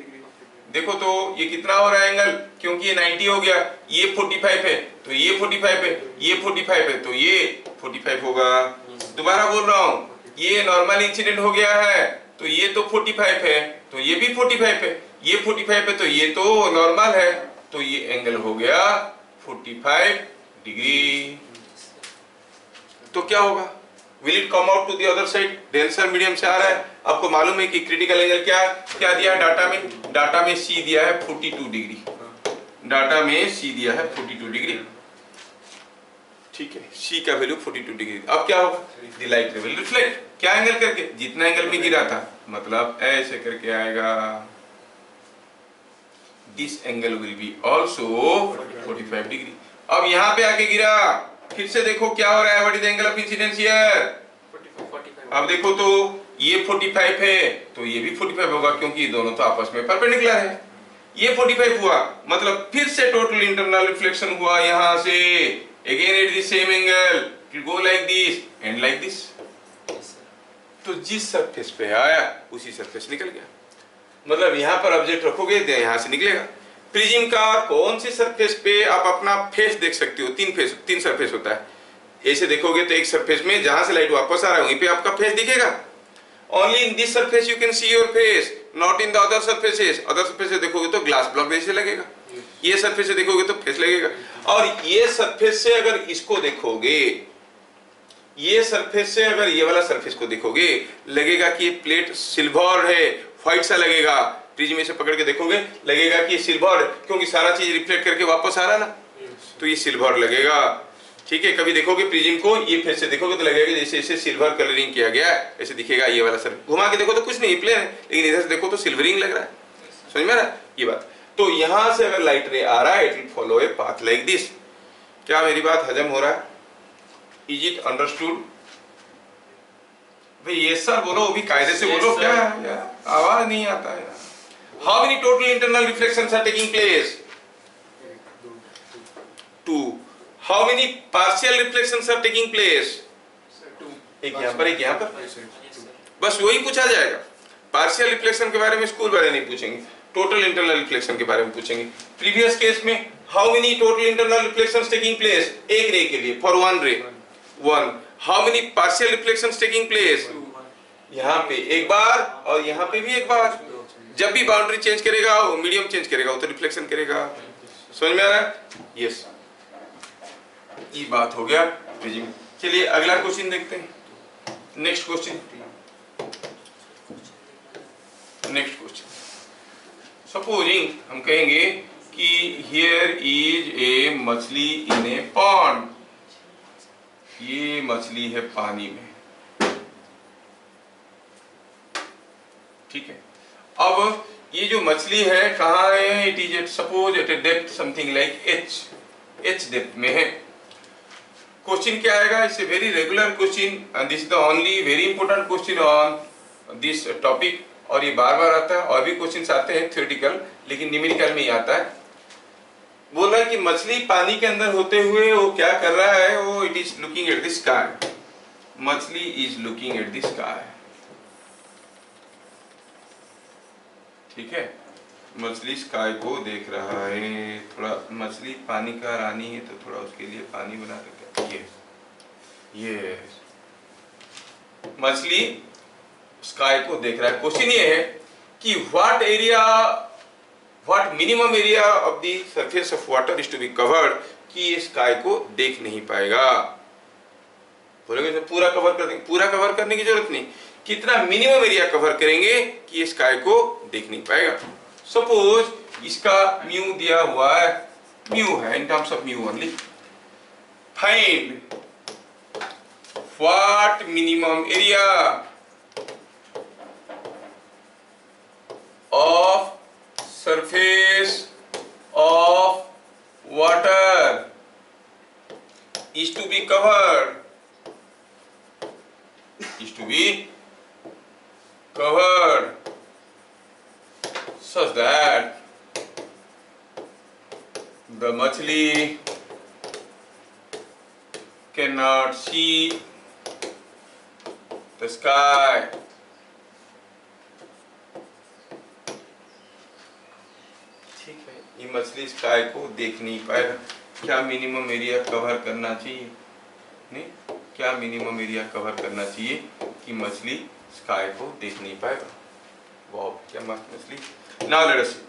देखो तो ये कितना हो रहा है एंगल, क्योंकि ये 90 हो गया, ये 45 है तो ये 45 है, ये 45 है तो ये 45 होगा। दोबारा बोल रहा हूँ, ये नॉर्मल इंसिडेंट हो गया है तो ये तो 45 है, तो ये भी 45 है, ये 45 है तो ये तो नॉर्मल है, तो ये एंगल हो गया 45 डिग्री। तो क्या होगा? Will it come out to the other side? Denser medium से आ रहा है। आपको मालूम है कि क्रिटिकल एंगल क्या दिया है डाटा में? डाटा में सी दिया है 42 डिग्री। डाटा में सी दिया है 42 डिग्री, ठीक है। सी का वैल्यू 42 डिग्री। अब क्या होगा? The light will reflect. क्या एंगल करके? जितना एंगल में गिरा था, मतलब ऐसे करके आएगा। This angle will be also 45 degree. अब यहाँ पे आके गिरा, फिर से देखो क्या हो रहा है। What is the angle of incidence here? 45। अब देखो तो ये 45 है तो ये भी 45 होगा, क्योंकि ये दोनों तो आपस में परपेंडिकुलर है। ये 45 हुआ, मतलब फिर से टोटल इंटरनल रिफ्लेक्शन हुआ यहाँ से। Again at the same angle, it go like this and like this. तो जिस सरफेस पे आया उसी सरफेस निकल गया। मतलब यहाँ पर ऑब्जेक्ट रखोगे तो यहाँ से निकलेगा। प्रिज्म का कौन सी सरफेस पे आप अपना फेस देख सकते हो? तीन सरफेस होता है। ऐसे देखोगे तो एक सरफेस में जहां से लाइट वापस आ रहा है वहीं पे आपका फेस दिखेगा। Only in this surface you can see your face, not in the other surfaces. Other surface देखोगे तो ग्लास ब्लॉक जैसे लगेगा, ये सरफेस से देखोगे तो फेस लगेगा। और ये सरफेस से अगर इसको देखोगे, ये सरफेस से अगर ये वाला सरफेस को देखोगे, लगेगा कि ये प्लेट सिल्वर है, व्हाइट सा लगेगा। प्रिज्म में से पकड़ के देखोगे लगेगा कि ये सिल्वर, क्योंकि सारा चीज रिफ्लेक्ट करके वापस आ रहा ना, तो ये सिल्वर लगेगा। ठीक है, कभी देखोगे प्रिज्म को ये फेस से देखोगे तो लगेगा जैसे इसे सिल्वर कलरिंग किया गया है, ऐसे दिखेगा ये वाला सर। घुमा के देखो तो कुछ नहीं, प्लेन है, लेकिन इधर से देखो तो सिल्वरिंग लग रहा है। समझ में आ रहा है ये बात? तो यहां से अगर लाइट रे आ रहा है, it will follow a path like this. क्या मेरी बात हजम हो रहा है? Is it understood? भाई ये सर बोलो, वो भी कायदे से बोलो। क्या यार आवाज नहीं आता है। How many total internal reflections are taking place? 2. How many partial reflections are taking place? 2. एक यहाँ पर, एक यहाँ पर, बस वही पूछा जाएगा। पार्शियल रिफ्लेक्शन के बारे में स्कूल वाले नहीं पूछेंगे, टोटल इंटरनल रिफ्लेक्शन के बारे में पूछेंगे। प्रीवियस केस में how many total internal reflections taking place? एक रे के लिए, फॉर वन रे 1. How many partial reflections taking place? यहाँ पे एक बार और यहाँ पे भी एक बार। जब भी बाउंड्री चेंज करेगा, वो मीडियम चेंज करेगा, वो तो रिफ्लेक्शन करेगा। समझ में आ रहा है? यस, ये बात हो गया प्रिज्म। चलिए अगला क्वेश्चन देखते हैं। Next question, next question. Supposing हम कहेंगे कि हियर इज ए मछली इन ए पॉन्ड। ये मछली है पानी में, ठीक है। अब ये जो मछली है कहाँ है? It is at, suppose at a depth something like h depth में है। क्वेश्चन क्या आएगा? It's a very regular question and this is the only very important question on this topic. और ये बार बार आता है, और भी क्वेश्चंस आते हैं थ्योरेटिकल, लेकिन न्यूमेरिकल में ही आता है। बोल रहा है कि मछली पानी के अंदर होते हुए वो क्या कर रहा है? वो it is looking at the sky. मछली is looking at the sky, ठीक है। मछली स्काई को देख रहा है। थोड़ा मछली पानी का रानी है तो थोड़ा उसके लिए पानी बना के, ये मछली स्काई को देख रहा है। क्वेश्चन ये है कि what minimum area of the surface of water is to be covered, कि ये स्काई को देख नहीं पाएगा। बोलोगे पूरा कवर कर देंगे, पूरा कवर करने की जरूरत नहीं, कितना मिनिमम एरिया कवर करेंगे कि ये स्काई को देख नहीं पाएगा। सपोज इसका म्यू दिया हुआ है, म्यू है in terms of mu only. Find what minimum area of surface of water is to be covered, is to be covered such that the machli cannot see the sky. ठीक है, ये मछली sky को देख नहीं पाएगा। क्या मिनिमम एरिया कवर करना चाहिए? नहीं, क्या मिनिमम एरिया कवर करना चाहिए कि मछली स्काई को देख नहीं पाएगा? वाह क्या मस्त मछली। नाउ लेट अस सी।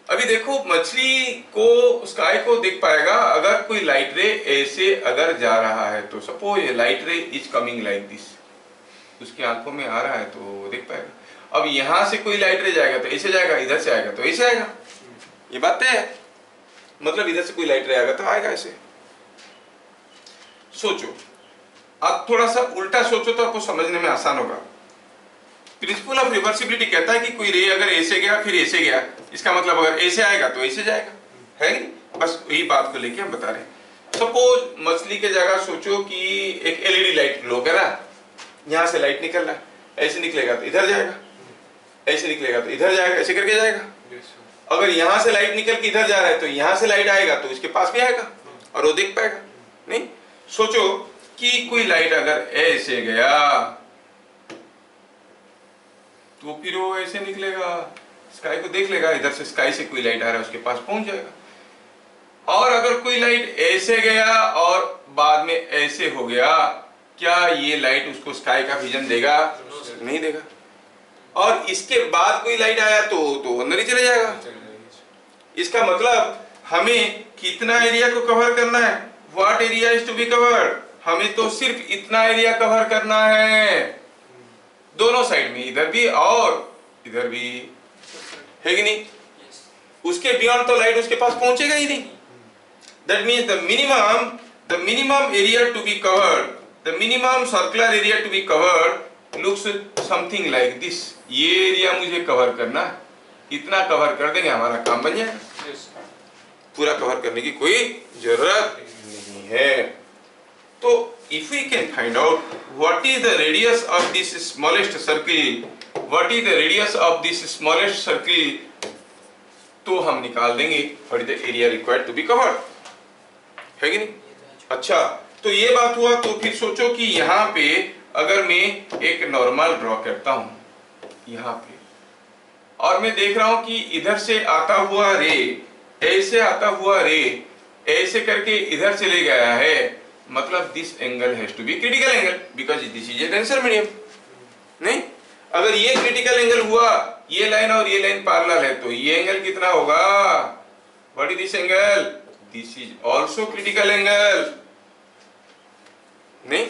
अभी देखो मछली को स्काई को देख पाएगा अगर कोई लाइट रे ऐसे अगर जा रहा है तो। सपोज ये लाइट रे इज कमिंग लाइक दिस, उसकी आंखों में आ रहा है तो वो देख पाएगा। अब यहाँ से कोई लाइट रे जाएगा तो ऐसे जाएगा, इधर से आएगा तो ऐसे आएगा, ये बात है। मतलब इधर से कोई लाइट रे आएगा तो आएगा ऐसे। सोचो, अब थोड़ा सा उल्टा सोचो तो आपको समझने में आसान होगा। प्रिंसिपल ऑफ रिवर्सिबिलिटी कहता है कि कोई रे अगर ऐसे गया फिर ऐसे गया, इसका मतलब अगर ऐसे आएगा तो ऐसे जाएगा, है नहीं? बस यही बात को लेके हम बता रहे हैं। सपोज मछली के जगह सोचो कि एक एलईडी लाइट ग्लो कर रहा है, यहाँ से लाइट निकल रहा है, ऐसे निकलेगा तो इधर जाएगा, ऐसे निकलेगा तो इधर जाएगा, ऐसे करके जाएगा। अगर यहाँ से लाइट निकल के इधर जा रहा है तो यहाँ से लाइट आएगा तो इसके पास भी आएगा और वो देख पाएगा। नहीं, सोचो कि कोई लाइट अगर ऐसे गया तो फिर वो ऐसे निकलेगा, स्काई को देख लेगा, इधर से स्काई से कोई लाइट आ रहा है उसके पास पहुंच जाएगा। और अगर कोई लाइट ऐसे गया और बाद में ऐसे हो गया, क्या ये लाइट उसको स्काई का विजन देगा? नहीं देगा, और इसके बाद कोई लाइट आया तो अंदर ही चले जाएगा। इसका मतलब हमें कितना एरिया को कवर करना है, what area is to be covered, हमें तो सिर्फ इतना एरिया कवर करना है, दोनों साइड में, इधर भी और इधर भी, है कि नहीं? उसके बियॉन्ड तो लाइट उसके पास पहुंचेगा ही नहीं। That means the minimum area to be covered, the minimum circular area to be covered looks something like this. ये एरिया मुझे कवर करना है, इतना कवर कर देंगे हमारा काम बन जाएगा। पूरा कवर करने की कोई जरूरत नहीं है। तो if we can find out what is the radius of this smallest circle, what is the radius of this smallest circle, तो हम निकाल देंगे what is the area required to be covered, है कि नहीं? अच्छा, तो ये बात हुआ। तो फिर सोचो कि यहाँ पे अगर मैं एक नॉर्मल ड्रॉ करता हूँ यहाँ पे, और मैं देख रहा हूँ कि इधर से आता हुआ रे, ऐसे आता हुआ रे ऐसे करके इधर चले गया है, मतलब this angle has to be critical angle because this is a denser medium. नहीं, अगर ये क्रिटिकल एंगल हुआ, ये लाइन और ये लाइन पैरेलल है, तो ये एंगल कितना होगा? What is this angle? This is also critical angle. नहीं,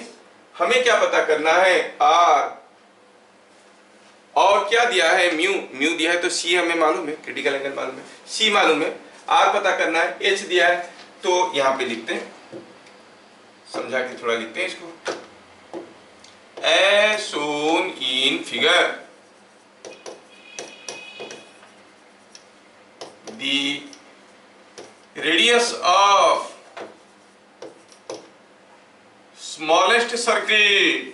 हमें क्या पता करना है? आर, और क्या दिया है? म्यू दिया है, तो सी हमें मालूम है, क्रिटिकल एंगल मालूम है, सी मालूम है, आर पता करना है, एच दिया है। तो यहां पे लिखते हैं, समझा के थोड़ा लिखते हैं इसको। As shown in figure, the radius of smallest circle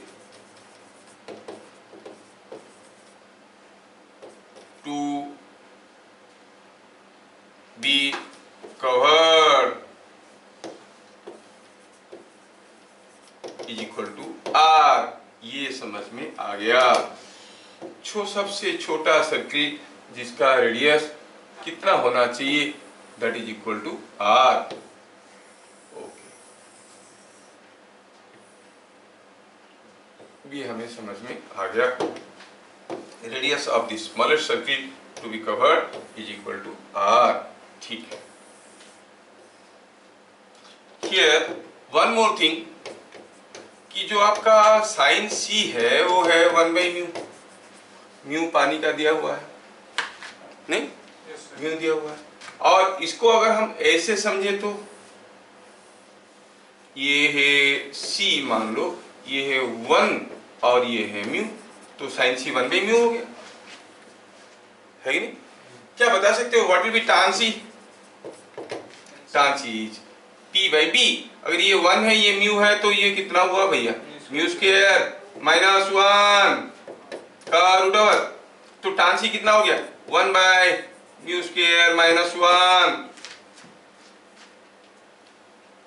to be covered is equal to R। ये समझ में आ गया। सबसे छोटा सर्किल जिसका रेडियस कितना होना चाहिए, that is equal to R। Okay, भी हमें समझ में आ गया। Radius of the smallest circle to be covered is equal to R। ठीक है। हियर वन मोर थिंग, कि जो आपका साइन सी है वो है 1/μ। म्यू पानी का दिया हुआ है, नहीं? म्यू दिया हुआ है, और इसको अगर हम ऐसे समझे तो ये है सी, मान लो ये है 1 और ये है म्यू, तो साइन सी 1/μ हो गया, है कि नहीं? क्या बता सकते हो what will be tan C? tan C is p/b। अगर ये 1 है, ये म्यू है, तो ये कितना हुआ भैया? म्यू स्क्वायर -1 का रूट ओवर, तो tan सी कितना हो गया? 1/μ स्क्वायर -1।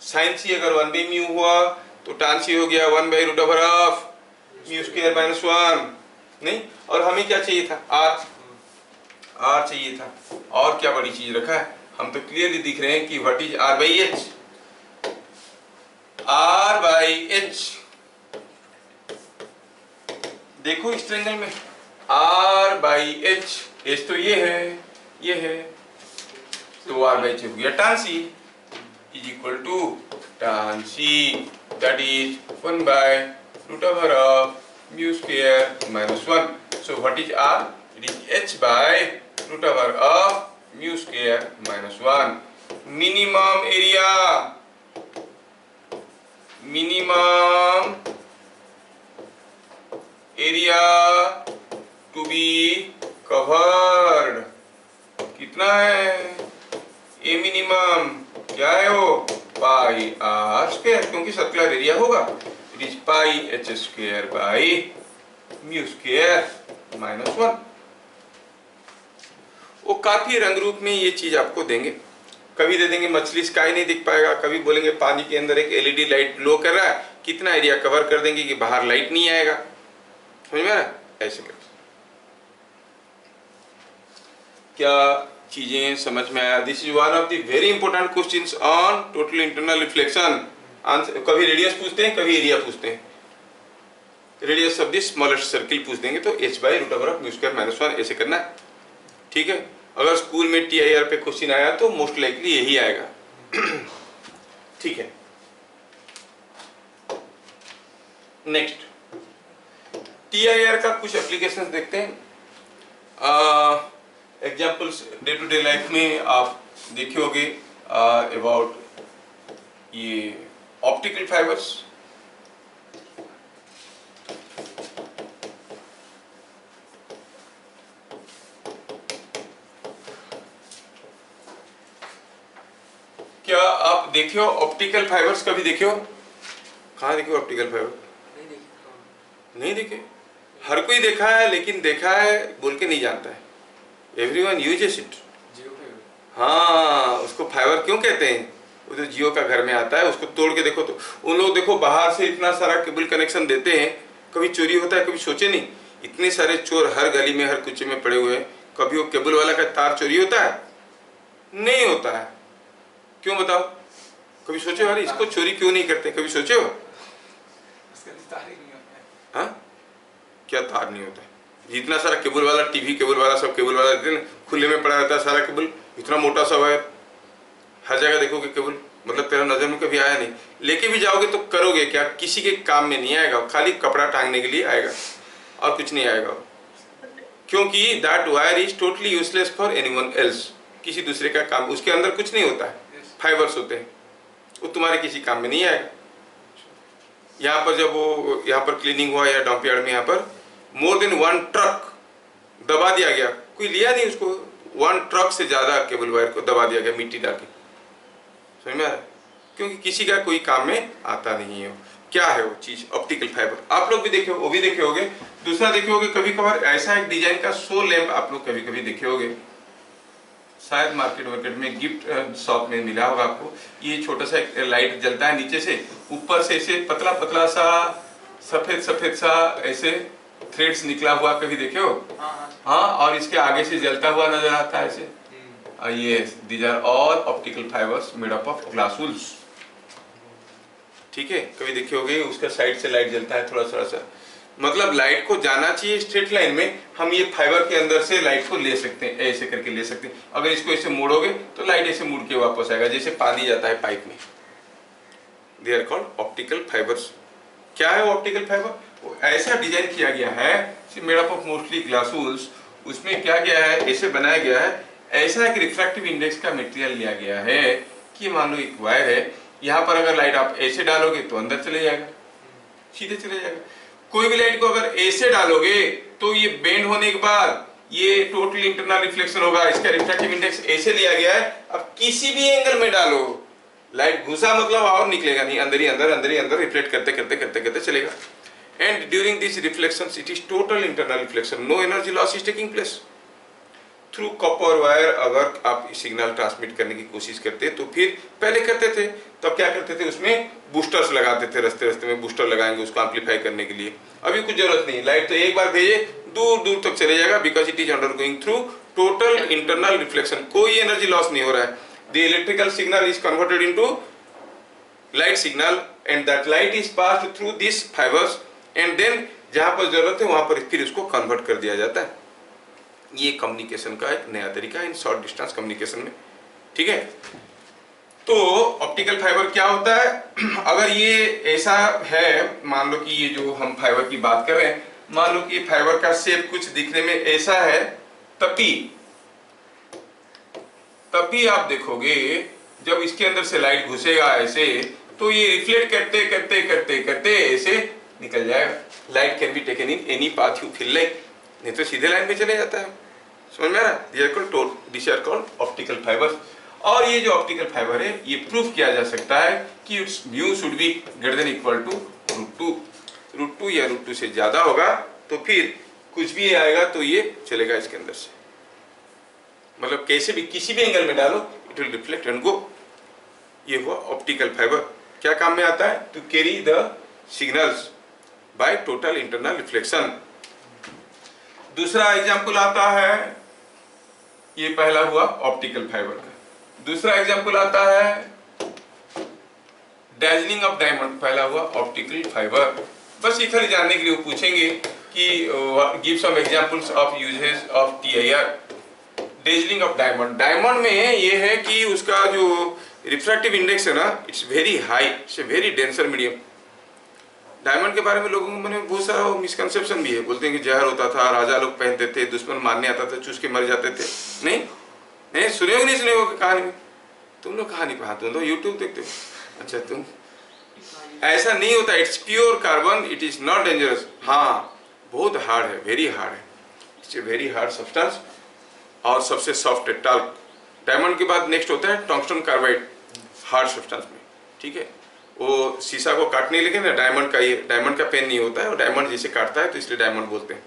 sin सी अगर 1/μ हुआ तो tan सी हो गया 1/√μ स्क्वायर -1। नहीं, और हमें क्या चाहिए था? r चाहिए था। और क्या बड़ी चीज रखा है? हम तो क्लियरली दिख रहे हैं कि व्हाट इज r/h। r/h देखो इस ट्रायंगल में r/h, h तो ये है, तो r/h हो गया tan c is equal to tan c, that is 1/√μ square -1। So what is r? It is h/√μ square -1। Minimum area to be covered कितना है? ए मिनिमम क्या है वो? पाई आर स्क्वायर, क्योंकि सर्कुलर एरिया होगा। It is pi H square by mu square -1। वो काफी रंग रूप में ये चीज आपको देंगे। कभी दे देंगे मछली स्काई नहीं दिख पाएगा, कभी बोलेंगे पानी के अंदर एक एलईडी लाइट ग्लो कर रहा है, कितना एरिया कवर कर देंगे कि बाहर लाइट नहीं आएगा। समझ में आ रहा है? ऐसे करके क्या चीजें समझ में आया? This is one of the very important questions on total internal reflection. कभी रेडियस पूछते हैं, कभी एरिया पूछते हैं, radius of this smallest circle पूछ देंगे तो h/√μ² - 1 ऐसे करना है, ठीक है। अगर स्कूल में TIR पे क्वेश्चन आया तो मोस्ट लाइकली यही आएगा, ठीक है। नेक्स्ट TIR का कुछ एप्लीकेशंस देखते हैं। Examples day to day life में आप देखे होंगे अबाउट ये ऑप्टिकल फाइबर्स। क्या आप देखे हो ऑप्टिकल फाइबर्स? कभी देखे हो? कहाँ देखे हो ऑप्टिकल फाइबर? नहीं देखे। हर कोई देखा है, लेकिन देखा है बोल के नहीं जानता है। Everyone uses it. हाँ, उसको फाइबर क्यों कहते हैं? वो जो जियो का घर में आता है उसको तोड़ के देखो तो उन लोग देखो बाहर से इतना सारा केबल कनेक्शन देते हैं, कभी चोरी होता है? कभी सोचे नहीं? इतने सारे चोर हर गली में हर कुचे में पड़े हुए हैं, कभी वो केबल वाला का तार चोरी होता है? नहीं होता है। क्यों बताओ? कभी सोचे अरे इसको चोरी क्यों नहीं करते? कभी सोचे हो? हाँ, क्या तार नहीं होता है? जितना सारा केबल वाला, टीवी केबल वाला, सब केबल वाला खुले में पड़ा रहता है सारा केबल, इतना मोटा सा वायर, हर जगह देखोगे केबल। मतलब तेरा नजर में कभी आया नहीं? लेके भी जाओगे तो करोगे क्या? किसी के काम में नहीं आएगा, खाली कपड़ा टांगने के लिए आएगा और कुछ नहीं आएगा, क्योंकि that wire is totally useless for anyone else. किसी दूसरे का काम, उसके अंदर कुछ नहीं होता है, फाइबर्स होते हैं, वो तुम्हारे किसी काम में नहीं आएगा। यहाँ पर जब वो यहाँ पर क्लीनिंग हुआ या डंप यार्ड में, यहाँ पर मोर देन 1 ट्रक दबा दिया गया, कोई लिया नहीं उसको, 1 ट्रक से ज्यादा केबल वायर को दबा दिया गया मिट्टी डाल के। समझ में आया? क्योंकि किसी का कोई काम में आता नहीं है। क्या है वो चीज? Optical fibre. आप लोग भी देखे हो, वो भी देखे होगे। दूसरा देखे होगे कभी कभार ऐसा एक डिजाइन का शो लैंप आप लोग कभी कभी देखे होगे, शायद मार्केट में गिफ्ट शॉप में मिला होगा आपको। ये छोटा सा एक लाइट जलता है नीचे से, ऊपर से ऐसे पतला पतला सा सफेद सा ऐसे थ्रेड्स निकला हुआ, कभी देखे हो? हाँ, और इसके आगे से जलता हुआ नजर आता है ऐसे। ये these are all optical fibres made up of glass wools, ठीक है। कभी देखे होगे उसका साइड से लाइट जलता है थोड़ा थोड़ा सा, मतलब लाइट को जाना चाहिए स्ट्रेट लाइन में, हम ये फाइबर के अंदर से लाइट को ले सकते हैं, ऐसे करके ले सकते हैं। अगर इसको ऐसे मोड़ोगे तो लाइट ऐसे मुड़ के वापस आएगा, जैसे पानी जाता है पाइप में। They are called optical fibres. क्या है वो ऑप्टिकल फाइबर? वो ऐसा डिजाइन किया गया है, made up of mostly glass wools. उसमें क्या गया है, ऐसे बनाया गया है, ऐसा एक रिफ्रैक्टिव इंडेक्स का मटेरियल लिया गया है कि मान लो एक वायर है, यहाँ पर अगर लाइट आप ऐसे डालोगे तो अंदर चले जाएगा, सीधे चले जाएगा। कोई भी लाइट को अगर ऐसे डालोगे तो ये बेंड होने के बाद ये टोटली इंटरनल रिफ्लेक्शन होगा। इसका रिफ्रैक्टिव इंडेक्स ऐसे लिया गया है, अब किसी भी एंगल में डालो लाइट घुसा मतलब और निकलेगा नहीं, अंदर ही अंदर रिफ्लेक्ट करते करते करते करते चलेगा। And during this reflection it is total internal reflection, no energy loss is taking place. Through copper wire अगर आप सिग्नल ट्रांसमिट करने की कोशिश करते तो फिर पहले करते थे, तब क्या करते थे, उसमें बूस्टर्स लगाते थे, रास्ते में बूस्टर लगाएंगे उसको एम्पलीफाई करने के लिए। अभी कुछ जरूरत नहीं, लाइट तो एक बार भेजे दूर दूर तक चले जाएगा, because it is undergoing through total internal reflection, कोई एनर्जी लॉस नहीं हो रहा है। The electrical signal is converted into light signal and that light is passed through this fibres and then जहां पर जरूरत है वहां पर फिर उसको कन्वर्ट कर दिया जाता है। ये कम्युनिकेशन का एक नया तरीका है इन शॉर्ट डिस्टेंस कम्युनिकेशन में, ठीक है। तो ऑप्टिकल फाइबर क्या होता है? अगर ये ऐसा है, मान लो कि ये जो हम फाइबर की बात कर रहे हैं, मान लो कि फाइबर का शेप कुछ दिखने में ऐसा है, तभी आप देखोगे जब इसके अंदर से लाइट घुसेगा ऐसे तो ये रिफ्लेक्ट करते करते करते करते ऐसे निकल जाएगा। Light can be taken in any path you feel like, नहीं तो सीधे लाइन में चले जाता है। समझ में आ रहा है? This are called optical fibres. और ये जो ऑप्टिकल फाइबर है ये प्रूफ किया जा सकता है कि it's mu should be greater than equal to √2 या √2 से ज्यादा होगा तो फिर कुछ भी आएगा तो ये चलेगा इसके अंदर से, मतलब कैसे भी किसी भी एंगल में डालो it will reflect and go. ये हुआ ऑप्टिकल फाइबर। क्या काम में आता है? To carry the signals by total internal reflection. दूसरा एग्जाम्पल आता है, ये पहला हुआ ऑप्टिकल फाइबर का। दूसरा एग्जाम्पल आता है डैजलिंग ऑफ डायमंड, पहला हुआ ऑप्टिकल फाइबर। बस ये खाली जानने के लिए वो पूछेंगे कि give some examples of uses of TIR. Dazzling of diamond, diamond में ये है कि उसका जो रिफ्रैक्टिव इंडेक्स है ना, it's very high, it's a very denser medium. Diamond के बारे में लोगों में बहुत सारा मिसकंसेप्शन भी है, बोलते हैं कि जहर होता था, राजा लोग पहनते थे, दुश्मन मारने आता था, चूस के मर जाते थे। नहीं नहीं, सुने हो नहीं सुने हो कहानी में? तुम लोग कहानी पढ़ा, तुम लोग यूट्यूब देखते हो? अच्छा, तुम ऐसा नहीं होता, it's pure carbon, it is not dangerous. हाँ, बहुत हार्ड है, वेरी हार्ड है, it's a very hard substance और सबसे सॉफ्ट है टाल्क। डायमंड के बाद नेक्स्ट होता है टंगस्टन कार्बाइड, हार्ड सब्सटेंस में, ठीक है। वो शीशा को काटने लगे ना, डायमंड का, ये डायमंड का पेन नहीं होता है, वो डायमंड जिसे काटता है तो इसलिए डायमंड बोलते हैं।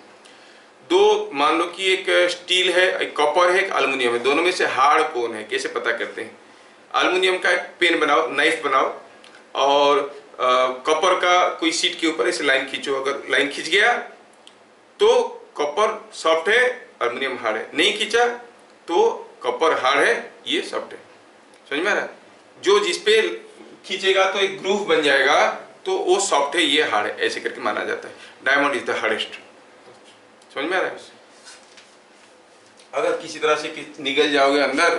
दो, मान लो कि एक स्टील है, एक कॉपर है, एक एल्युमिनियम है, दोनों में से हार्ड कौन है, कैसे पता करते हैं? एल्युमिनियम का एक पेन बनाओ, नाइफ बनाओ, और कॉपर का कोई सीट के ऊपर ऐसे लाइन खींचो, अगर लाइन खींच गया तो कॉपर सॉफ्ट है, एल्युमिनियम हार्ड है, नहीं खींचा तो कॉपर हार्ड है, ये सॉफ्ट है। समझ में आ रहा है? जो जिसपे खींचेगा तो एक ग्रूव बन जाएगा तो वो सॉफ्ट है, ये हार्ड है, ऐसे करके माना जाता है। Diamond is the hardest. समझ में आ रहा है? अगर किसी तरह से निकल जाओगे अंदर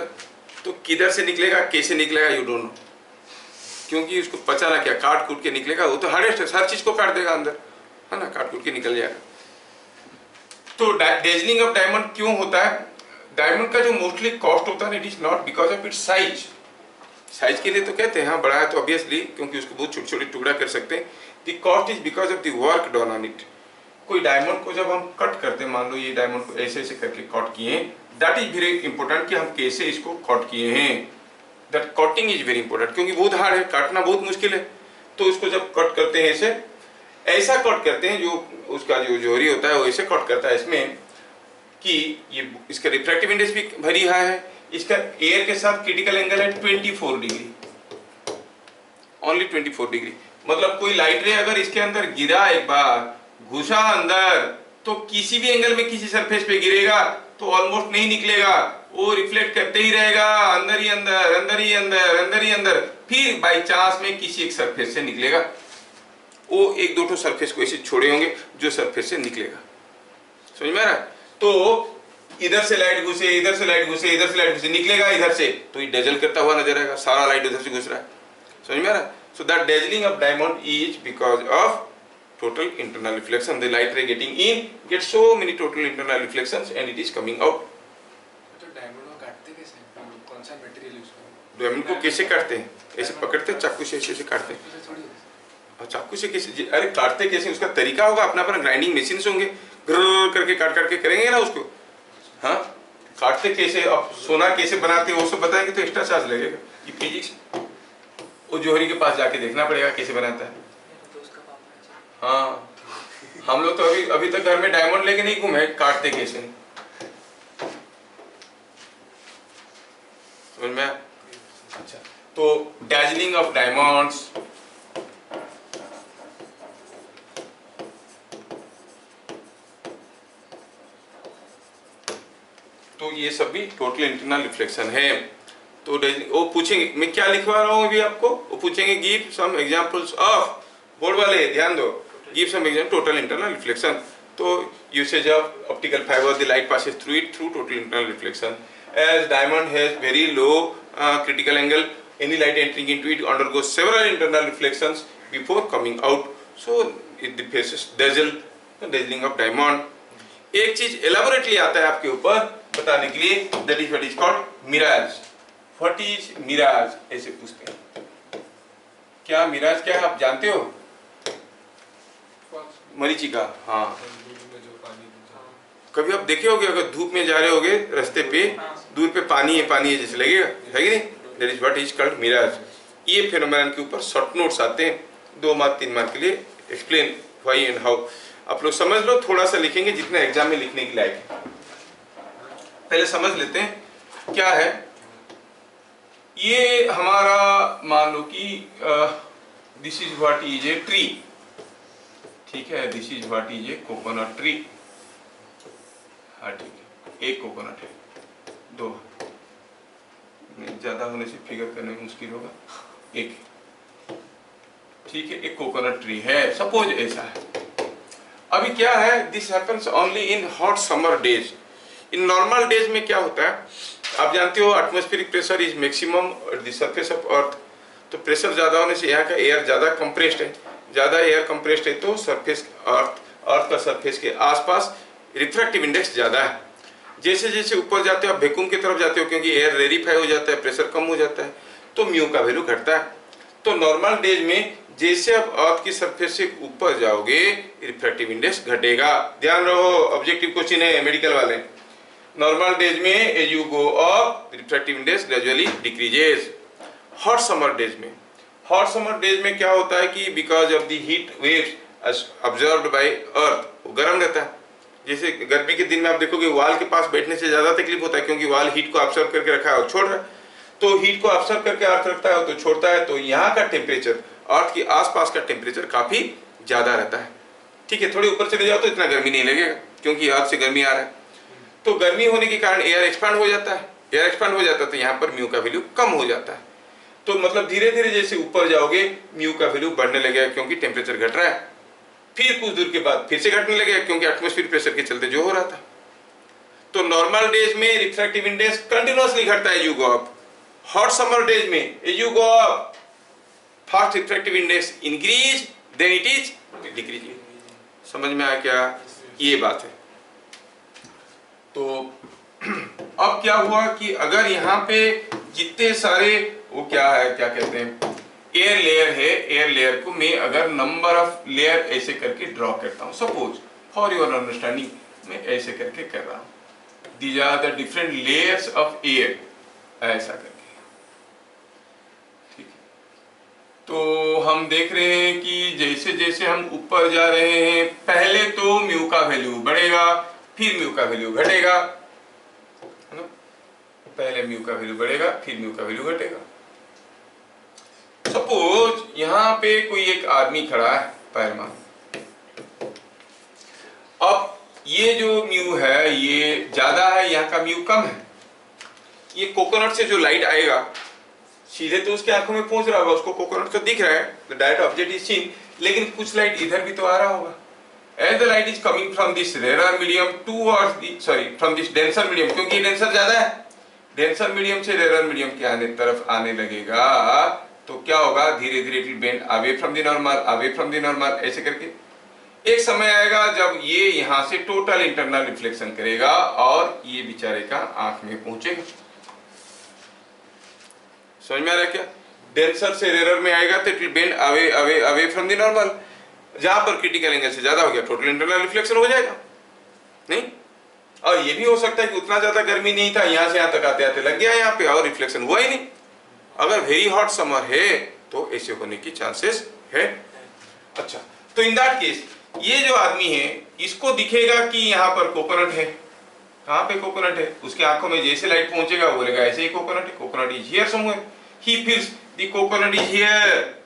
तो किधर से निकलेगा, कैसे निकलेगा, यू डोंट नो, क्योंकि उसको पचाना क्या, काट कूट के निकलेगा, वो तो हार्डेस्ट है, हर चीज को काट देगा अंदर, है ना, काट कूट के निकल जाएगा। तो डेजलिंग ऑफ डायमंड क्यों होता है? डायमंड का जो मोस्टली कॉस्ट होता है, it is not because of its size. Size के लिए तो कहते हैं हाँ बड़ा है तो ऑब्वियसली, क्योंकि उसको बहुत छोटे छोटे टुकड़ा कर सकते हैं। The cost is because of the work done on it. कोई डायमंड को जब हम कट करते हैं, मान लो ये डायमंड को ऐसे ऐसे करके कट किए हैं, दैट इज वेरी इंपॉर्टेंट कि हम कैसे इसको कट किए हैं। That cutting is very important, क्योंकि बहुत हार्ड है, काटना बहुत मुश्किल है। तो उसको जब कट करते हैं ऐसे, ऐसा कट करते हैं, जो उसका जो जोहरी होता है वो ऐसे कट करता है इसमें कि ये इसका रिफ्रैक्टिव इंडेक्स भी वेरी हाई है, इसका एयर के साथ क्रिटिकल एंगल है 24 डिग्री, ओनली 24 डिग्री। मतलब कोई लाइट रे अगर इसके अंदर गिरा, एक बार घुसा अंदर, तो किसी भी एंगल में किसी सरफेस पे गिरेगा तो ऑलमोस्ट नहीं निकलेगा, वो रिफ्लेक्ट करते ही रहेगा, अंदर ही अंदर, अंदर ही अंदर, अंदर ही अंदर, फिर बाई चांस में किसी एक सरफेस से निकलेगा। वो एक दो सरफेस को ऐसे छोड़े होंगे जो सरफेस से निकलेगा। समझ में आ रहा है? तो इधर से लाइट घुसे, इधर से लाइट घुसे, इधर से लाइट घुसे, निकलेगा इधर से, तो ये डेजल करता हुआ नजर आएगा, सारा लाइट इधर से घुस रहा है। समझ में आ रहा है? So that dazzling of diamond is because of total internal reflection. The light ray getting in gets so many total internal reflections and it is coming out. तो डायमंड को काटते कैसे? कौन सा मटेरियल यूज करते हैं? डायमंड को कैसे काटते हैं? ऐसे पकड़ते हैं, चाकू से ऐसे काटते हैं। और चाकू से कैसे? अरे काटते कैसे, उसका तरीका होगा, अपना अपना ग्राइंडिंग मशीन होंगे, ग्रर करके काट काट के करेंगे ना उसको। हाँ, काटते कैसे, अब सोना कैसे बनाते हैं वो सब बताएंगे तो एक्स्ट्रा चार्ज लगेगा, ये फिजिक्स। वो जोहरी के पास जाके देखना पड़ेगा कैसे बनाता है। हाँ, हम लोग तो अभी तक घर में डायमंड लेके नहीं घूमे, काटते कैसे। समझ में? अच्छा, तो डैजलिंग ऑफ डायमंड्स, तो ये सब भी टोटल इंटरनल रिफ्लेक्शन है। तो वो पूछेंगे, मैं क्या लिखवा रहा हूँ अभी आपको, वो पूछेंगे give some examples of, board वाले ध्यान दो, give some example total internal reflection. तो usage of optical fibre, the light passes through it through total internal reflection. As diamond has very low critical angle, any light entering into it undergoes several internal reflections before coming out, so it faces dazzle, dazzling of diamond. एक चीज elaborately आता है आपके ऊपर बताने के लिए, that is what is called mirage. What is mirage? ऐसे पूछते हैं, क्या मिराज क्या है आप जानते हो? मरीचिका। हाँ, कभी आप देखे होगे, अगर धूप में जा रहे होगे रास्ते पे, दूर पे पानी है जैसे लगेगा, है कि नहीं? That is what is called mirage. ये फेनोमेनन के ऊपर शॉर्ट नोट्स आते हैं 2 मार्क 3 मार्क के लिए, एक्सप्लेन व्हाई एंड हाउ। आप लोग समझ लो, थोड़ा सा लिखेंगे जितना एग्जाम में लिखने के लायक है। पहले समझ लेते हैं क्या है ये हमारा। मान लो कि this is what is a tree, ठीक है, this is what is A coconut tree. हाँ ठीक है, एक कोकोनट है, 2 ज्यादा होने से फिगर करने में मुश्किल होगा, एक। ठीक है, एक कोकोनट ट्री है, सपोज ऐसा है। अभी क्या है, this happens only in hot summer days. In normal days में क्या होता है, आप जानते हो atmospheric pressure is maximum at the surface of earth. तो प्रेशर ज़्यादा होने से यहाँ का एयर ज़्यादा कंप्रेस्ड है, ज़्यादा एयर कंप्रेस्ड है तो सरफेस अर्थ का सरफेस के आसपास रिफ्रैक्टिव इंडेक्स ज़्यादा है। जैसे जैसे ऊपर जाते हो आप वैक्यूम की तरफ जाते हो, क्योंकि एयर रेरिफाई हो जाता है, प्रेशर कम हो जाता है, तो म्यू का वैल्यू घटता है। तो नॉर्मल डेज में जैसे आप अर्थ की सरफेस से ऊपर जाओगे रिफ्रैक्टिव इंडेक्स घटेगा। ध्यान रहो, ऑब्जेक्टिव क्वेश्चन है मेडिकल वाले। नॉर्मल डेज में as you go up refractive index gradually decreases. Hot summer days में क्या होता है कि because of the heat waves observed by earth, वो गर्म रहता है। जैसे गर्मी के दिन में आप देखोगे वाल के पास बैठने से ज्यादा तकलीफ होता है, क्योंकि वाल हीट को ऑब्जर्व करके रखा है और छोड़ रहा है। तो हीट को ऑब्जर्व करके अर्थ रखता है तो छोड़ता है, तो यहाँ का टेम्परेचर, अर्थ के आसपास का टेम्परेचर काफी ज्यादा रहता है। ठीक है, थोड़े ऊपर चले जाओ तो इतना गर्मी नहीं लगेगा, क्योंकि अर्थ से गर्मी आ रहा है। तो गर्मी होने के कारण एयर एक्सपांड हो जाता है, एयर एक्सपांड हो जाता है तो यहाँ पर म्यू का वैल्यू कम हो जाता है। तो मतलब धीरे धीरे जैसे ऊपर जाओगे म्यू का वैल्यू बढ़ने लगेगा, क्योंकि टेम्परेचर घट रहा है। फिर कुछ दूर के बाद फिर से घटने लगेगा, क्योंकि एटमॉस्फेरिक प्रेशर के चलते जो हो रहा था। तो नॉर्मल डेज में रिफ्रैक्टिव इंडेक्स कंटिन्यूअसली घटता है, you go up. Hot summer days में you go up, fast refractive index increase, then it is decreasing. समझ में आया क्या? ये बात है। तो अब क्या हुआ कि अगर यहाँ पे जितने सारे वो क्या है, क्या कहते हैं, एयर लेयर है, एयर लेयर को मैं अगर नंबर ऑफ लेयर ऐसे करके ड्रॉ करता हूँ, सपोज फॉर योर अंडरस्टैंडिंग मैं ऐसे करके कर रहा हूँ, these are the different layers of air, ऐसा करके। ठीक है, तो हम देख रहे हैं कि जैसे जैसे हम ऊपर जा रहे हैं, पहले तो म्यू का वैल्यू बढ़ेगा, फिर म्यू का वैल्यू घटेगा, है ना? पहले म्यू का वैल्यू बढ़ेगा, फिर म्यू का वैल्यू घटेगा। सपोज यहाँ पे कोई एक आदमी खड़ा है पैरमा। अब ये जो म्यू है ये ज्यादा है, यहाँ का म्यू कम है। ये कोकोनट से जो लाइट आएगा सीधे तो उसके आंखों में पहुंच रहा होगा, उसको कोकोनट तो दिख रहा है, the direct object is seen, लेकिन कुछ लाइट इधर भी तो आ रहा होगा। As the light is coming from this rarer medium towards the from this denser medium, क्योंकि ये डेंसर ज्यादा है, डेंसर मीडियम से रेयर मीडियम के आने तरफ आने लगेगा, तो क्या होगा, धीरे धीरे it will bend away from the normal, away from the normal, ऐसे करके एक समय आएगा जब ये यहाँ से टोटल इंटरनल रिफ्लेक्शन करेगा और ये बेचारे का आंख में पहुंचेगा। समझ में आ रहा है क्या? डेंसर से रेयर में आएगा तो it will bend away away away from the normal, जहां पर क्रिटिकल एंगल से ज्यादा हो गया टोटल इंटरनल रिफ्लेक्शन हो जाएगा, नहीं? और ये भी हो सकता है कि उतना ज्यादा गर्मी नहीं था, यहां से यहां तक आते आते लग गया यहाँ पे और रिफ्लेक्शन हुआ ही नहीं। अगर वेरी हॉट समर है तो ऐसे होने की चांसेस है। अच्छा, तो इन दैट केस ये जो आदमी है इसको दिखेगा कि यहाँ पर कोकोनट है। कहाँ पे कोकोनट है? उसके आंखों में जैसे लाइट पहुंचेगा वो बोलेगा ऐसे ही कोकोनट है, coconut is here somewhere, he feels the coconut is here.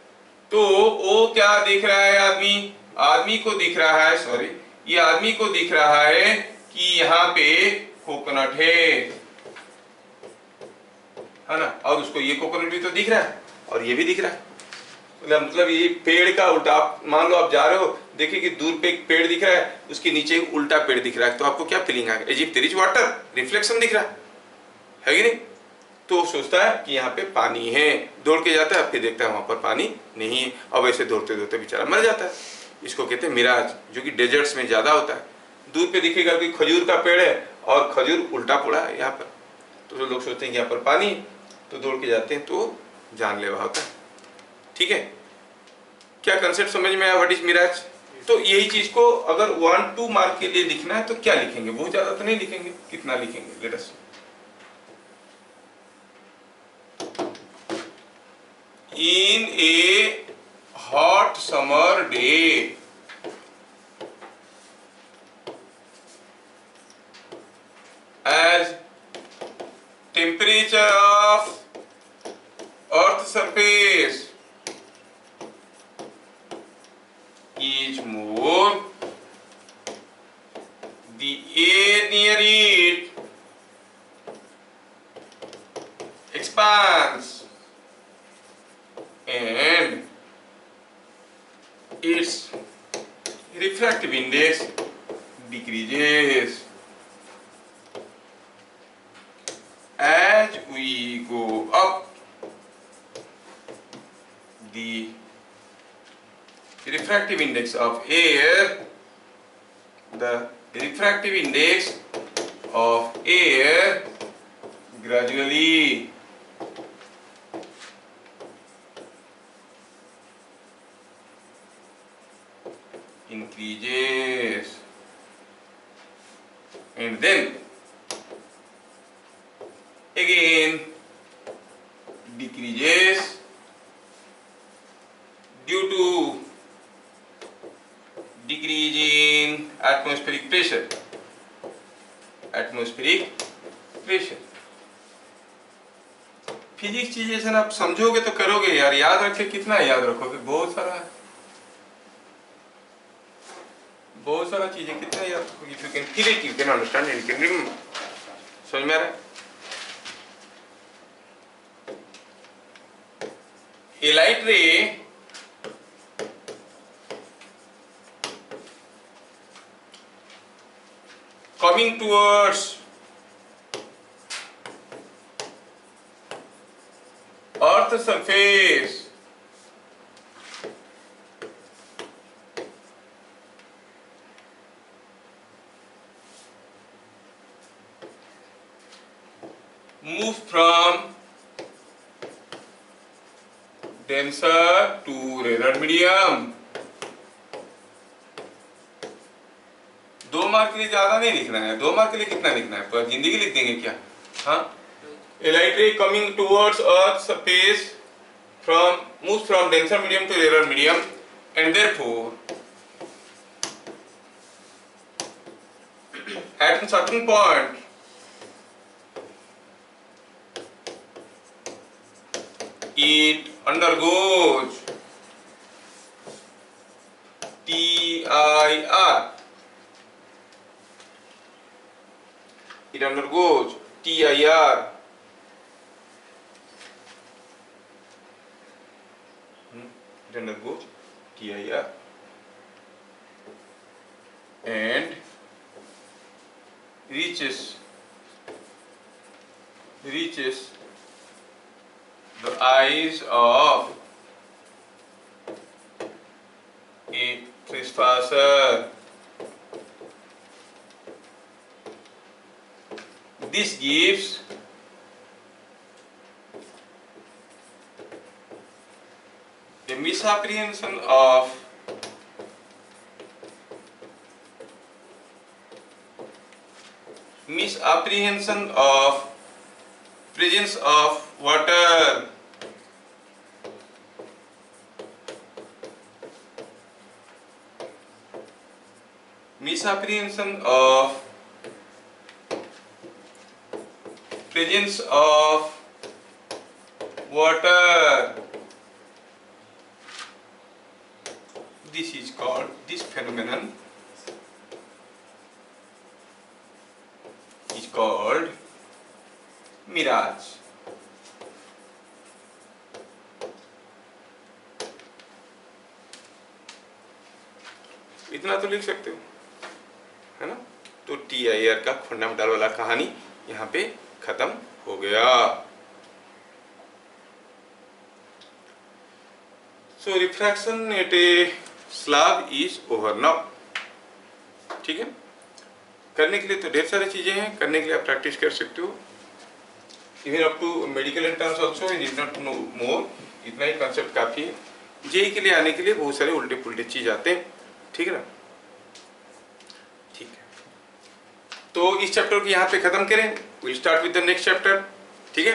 तो वो क्या देख रहा है आदमी को दिख रहा है, सॉरी, ये आदमी को दिख रहा है कि यहाँ पे कोकोनट है ना, और उसको ये कोकोनट भी तो दिख रहा है और ये भी दिख रहा है। मतलब ये पेड़ का उल्टा, मान लो आप जा रहे हो, देखिए कि दूर पे एक पेड़ दिख रहा है, उसके नीचे उल्टा पेड़ दिख रहा है, तो आपको क्या फीलिंग आएगा? As if there is water, reflection दिख रहा है कि नहीं? तो सोचता है कि यहाँ पे पानी है, दौड़ के जाता है, फिर देखता है वहां पर पानी नहीं है, और वैसे दौड़ते दौड़ते बेचारा मर जाता है। इसको कहते हैं मिराज, जो कि डेजर्ट्स में ज्यादा होता है। दूर पे दिखेगा कि खजूर का पेड़ है और खजूर उल्टा पड़ा है यहाँ पर, तो लोग सोचते हैं कि यहाँ पर पानी, तो दौड़ के जाते हैं, तो जानलेवा होता है। ठीक है, क्या कंसेप्ट समझ में आया? What is mirage? तो यही चीज को अगर 1-2 मार्क के लिए लिखना है तो क्या लिखेंगे? बहुत ज्यादा तो नहीं लिखेंगे, कितना लिखेंगे? Let us in a hot summer day, as temperature of earth surface is more, the air near it expands and its refractive index decreases as we go up. The refractive index of air, the refractive index of air gradually increases and then again decreases due to decrease in atmospheric pressure. Atmospheric pressure. Physics चीजें से आप समझोगे तो करोगे यार, याद रखे कितना याद रखोगे, बहुत सारा चीजें कितना याद रखोगे. If you can feel it, you can understand it, you can remember. समझ में आ रहा है? A light ray coming towards Earth's surface move from denser to rarer medium. 2 mark के लिए ज्यादा नहीं लिखना है, 2 मार्क के लिए कितना लिखना है, पूरा जिंदगी लिख देंगे क्या? हाँ, a light ray coming towards Earth's surface moves from denser medium to rarer medium, and therefore at a certain point it undergoes TIR. It undergoes TIR. It undergoes TIR and reaches the eyes of a trespasser. This gives a misapprehension of presence of water. Misapprehension of presence of water. This phenomenon is called mirage. इतना तो लिख सकते हो, है ना? तो TIR का fundamental वाला कहानी यहाँ पे खत्म हो गया. So refraction at a slab is over now. ठीक है? करने के लिए तो ढेर सारी चीजें हैं, करने के लिए आप प्रैक्टिस कर सकते हो. Even up to medical entrance also you need not know more. इतना ही कंसेप्ट काफी है. जेई के लिए आने के लिए बहुत सारे उल्टे पुल्टे चीज आते हैं. ठीक है ना? ठीक है. तो इस चैप्टर को यहाँ पे खत्म करें. We'll start with the next chapter. ठीक है?